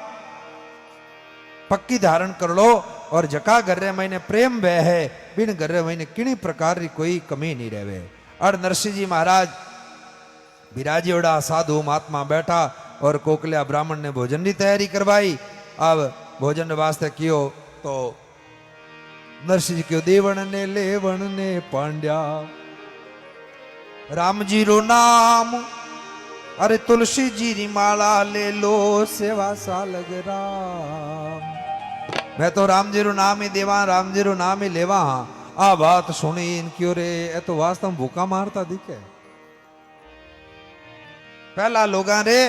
पक्की धारण कर लो। और जका घर रे मैंने प्रेम वह है बिन घर रे मैंने किनी प्रकार की कोई कमी नहीं रहे। और नरसिंह जी महाराज विराजीड़ा साधु महात्मा बैठा और कोकलिया ब्राह्मण ने भोजन की तैयारी करवाई। अब भोजन वास्ते कियो तो नरसिंह जी क्यों देवण ने लेवण ने पांड्या, राम जी रो नाम अरे तुलसी जी री माला ले लो सेवा सा लग राम। मैं तो राम जी रो नाम ही देवा, राम जी रो नाम ही लेवा। आ बात सुनी इन क्यों रे, ए तो वास्तव में भूखा मारता दिखे। पहला लोगा रे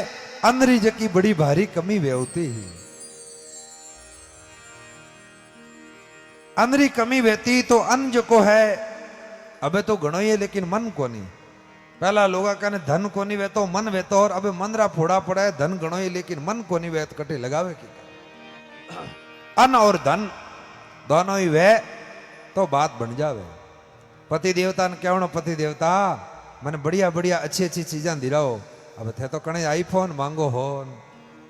अंदरी जकी बड़ी भारी कमी वे होती ही, अंदरी कमी वेती तो अन्न जो को है अबे तो घणो ही है लेकिन मन को नहीं। पहला लोगा कहने धन को नहीं वेतो मन वेतो, और अबे मन रा फोड़ा पड़ा है, धन घणो ही लेकिन मन को नहीं वेत कटे लगावे की। अन्न और धन दोनों ही वे तो बात बन जावे। पति देवता ने कहनो पति देवता मैंने बढ़िया बढ़िया अच्छी अच्छी चीजें दिलाओ। अब थे तो कने आईफोन मांगो हो,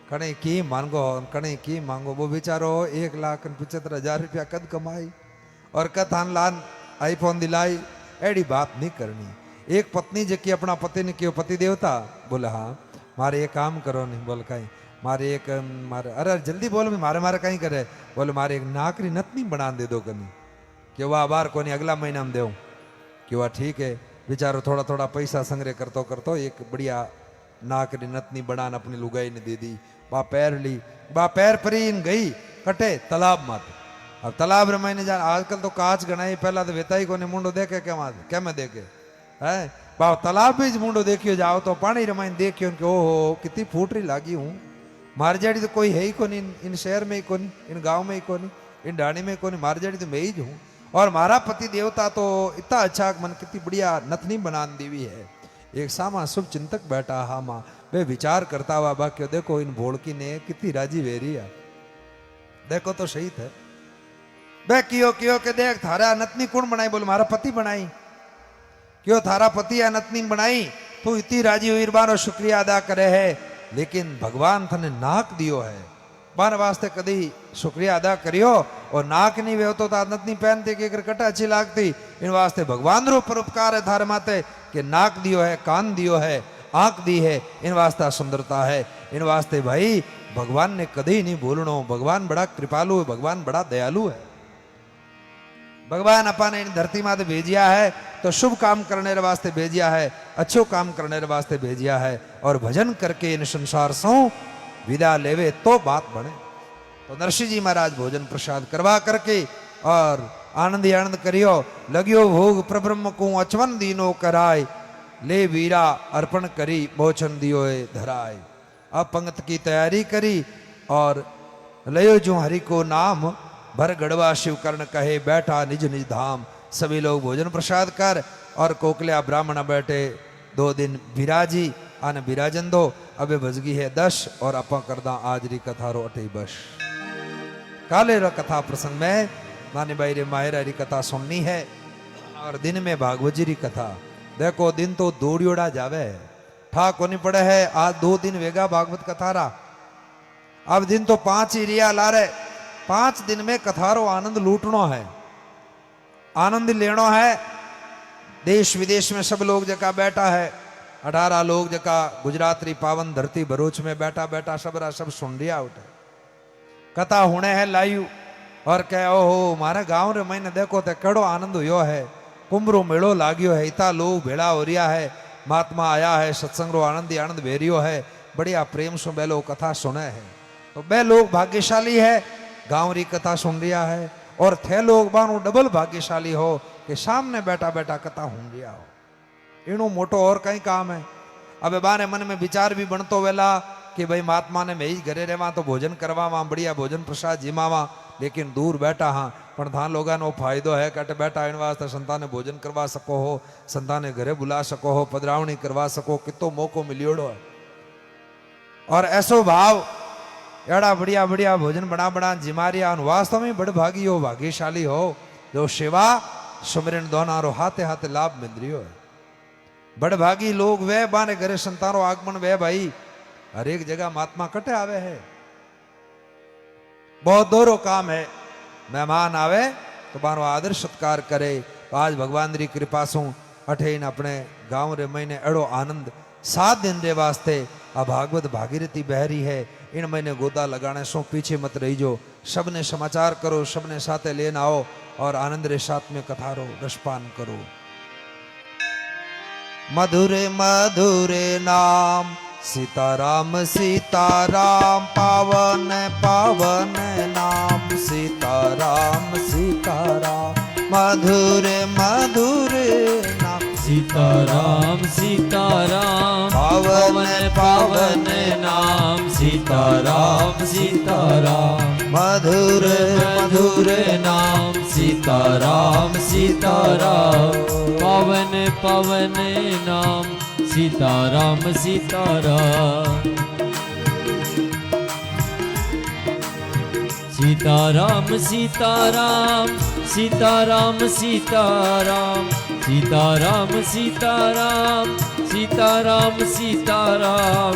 कणे की मांगो कणे की मांगो वो बेचारो 1,75,000 रुपया कद कमाई और कद थान लान आईफोन दिलाई एड़ी बात नहीं करनी। एक पत्नी जकी अपना पति ने क्यों पति देवता बोले हाँ मारे एक काम करो नहीं बोल कहीं मारे एक मारे अरे जल्दी बोल मारे मारे कहीं करे बोले मारे एक नाकरी नतनी बना दे दो कनी कि वह बार को नहीं अगला महीना में देव कि वह ठीक है। बेचारो थोड़ा थोड़ा पैसा संग्रह करतो करतो एक बढ़िया नाकरी नतनी बनान अपनी लुगाई ने दे दी। बा पैर ली बा पैर परी इन गई कटे तालाब मत। अब तालाब रे मैंने जान आजकल तो कांच गणाई पहला तो वेता ही को मुंडो देखे क्या मैं देखे है बा तालाब में मुंडो देखियो जाओ तो पानी रमाइन देखियो कि ओहो कितनी फूटरी लागी हूँ मारजाड़ी तो कोई है ही कोनी इन शहर में ही कोनी इन गांव में ही कोनी इन डाणी में कोनी मारजाड़ी तो मैं ही हूँ और मारा पति देवता तो इतना अच्छा मन कितनी बढ़िया नथनी बना देवी है। एक सामा शुभ चिंतक बैठा हा माँ वे विचार करता हुआ बा क्यों देखो इन भोड़की ने कितनी राजी वेरी है देखो तो सही थे बे क्यों के देख थारा नतनी कौन बनाई बोले मारा पति बनाई क्यों थारा पति या नतनी बनाई तू इतनी राजी हुई बारो शुक्रिया अदा करे है लेकिन भगवान थने नाक दियो है बार वास्ते कदी शुक्रिया अदा करियो और नाक नहीं वे तो नतनी पहनते कि कटा अच्छी लागती इन वास्ते भगवान रो पर उपकार है थारे माते कि नाक दियो है कान दियो है आंख दी है इन वास्ते सुंदरता है इन वास्ते भाई भगवान ने कदी नहीं बोलनो भगवान बड़ा कृपालु है भगवान बड़ा दयालु है। भगवान अपन इन धरती माते भेजिया है तो शुभ काम करने रे वास्ते भेजिया है अच्छो काम करने रे वास्ते भेजिया है और भजन करके इन संसार सो विदा लेवे तो बात बने। तो नरसिंह जी महाराज भोजन प्रसाद करवा करके और आनंद ही आनंद करियो लगियो भोग प्रब्रह्म को अचवन दीनो कराय ले वीरा अर्पण करी मोचन दियो धराय। अब पंगत की तैयारी करी और लयो जो हरि को नाम भर गढ़वा शिव कर्ण कहे बैठा निज निज धाम। सभी लोग भोजन प्रसाद कर और कोकलिया ब्राह्मण बैठे 2 दिन विराजी आने विराजन दो अबे बजगी है 10 और अपा करदा आज री कथा रो अठे बस। काले रो कथा प्रसंग में माने भाई रे मायरा री कथा सुननी है और दिन में भागवत री कथा देखो दिन तो दौड़ियोड़ा जावे ठा को नहीं पड़े है आज 2 दिन वेगा भागवत कथा रा अब दिन तो 5 ही रिया ला रहे 5 दिन में कथारो आनंद लूटनो है आनंद लेनो है। देश विदेश में सब लोग जका बैठा है 18 लोग जका गुजरात री पावन धरती भरूच में बैठा बैठा सब सुन रिया उठे कथा होने है लायू और कह ओहो मारे गांव रे मैंने देखो ते कड़ो आनंद हुयो है कुंभरो मेड़ो लाग्यो है इतना लोग भेड़ा हो रिया है महात्मा आया है सत्संग रो आनंद ही आनंद भेरियो है बढ़िया प्रेम सो बे लोग कथा सुने है तो बे लोग भाग्यशाली है गांव री कथा सुन रिया है और थे लोग बानो डबल भाग्यशाली हो कि सामने बैठा बैठा कथा सुन रिया हो इनो मोटो और कई काम है। अब बारे मन में विचार भी बनतो वेला कि भाई महात्मा ने मैं ही घरे रहवा तो भोजन करवा बढ़िया भोजन प्रसाद जिमावा लेकिन दूर बैठा हाँ पण धान लोगों नो फायदो है कट बैठा इन वास्ते संतान ने भोजन करवा सको हो संतान ने घरे बुला सको हो पधरावणी करवा सको कितो मौको मिलियोड़ो है और ऐसो भाव एड़ा बढ़िया बढ़िया भोजन बना बना जिमारिया वास्तव में बड़ भागी हो भाग्यशाली हो जो सेवा सुमरन दोना रो हाथे हाथे लाभ मिल रही हो। बड़ भागी लोग वे बाने घरे संतानो आगमन वे भाई हर एक जगह महात्मा कटे आवे है बहुत दोरो काम है मेहमान आवे तो बारो आदर सत्कार करे। तो आज भगवान री कृपा सु अठे इन अपने गांव रे महीने एड़ो आनंद 7 दिन रे वास्ते आ भागवत भागीरथी बहरी है इन महीने गोदा लगाने सो पीछे मत रही जो सबने समाचार करो सबने साथे लेन आओ और आनंद रे साथ में कथा रो रसपान करो। मधुरे मधुरे नाम सीताराम सीताराम पावन पावन नाम सीताराम सीताराम मधुरे मधुरे नाम सीताराम सीताराम पावन पावन नाम सीताराम सीताराम मधुर मधुर नाम सीताराम सीताराम पावन पावन नाम सीताराम सीताराम सीताराम सीताराम सीताराम सीताराम सीताराम सीताराम सीताराम सीताराम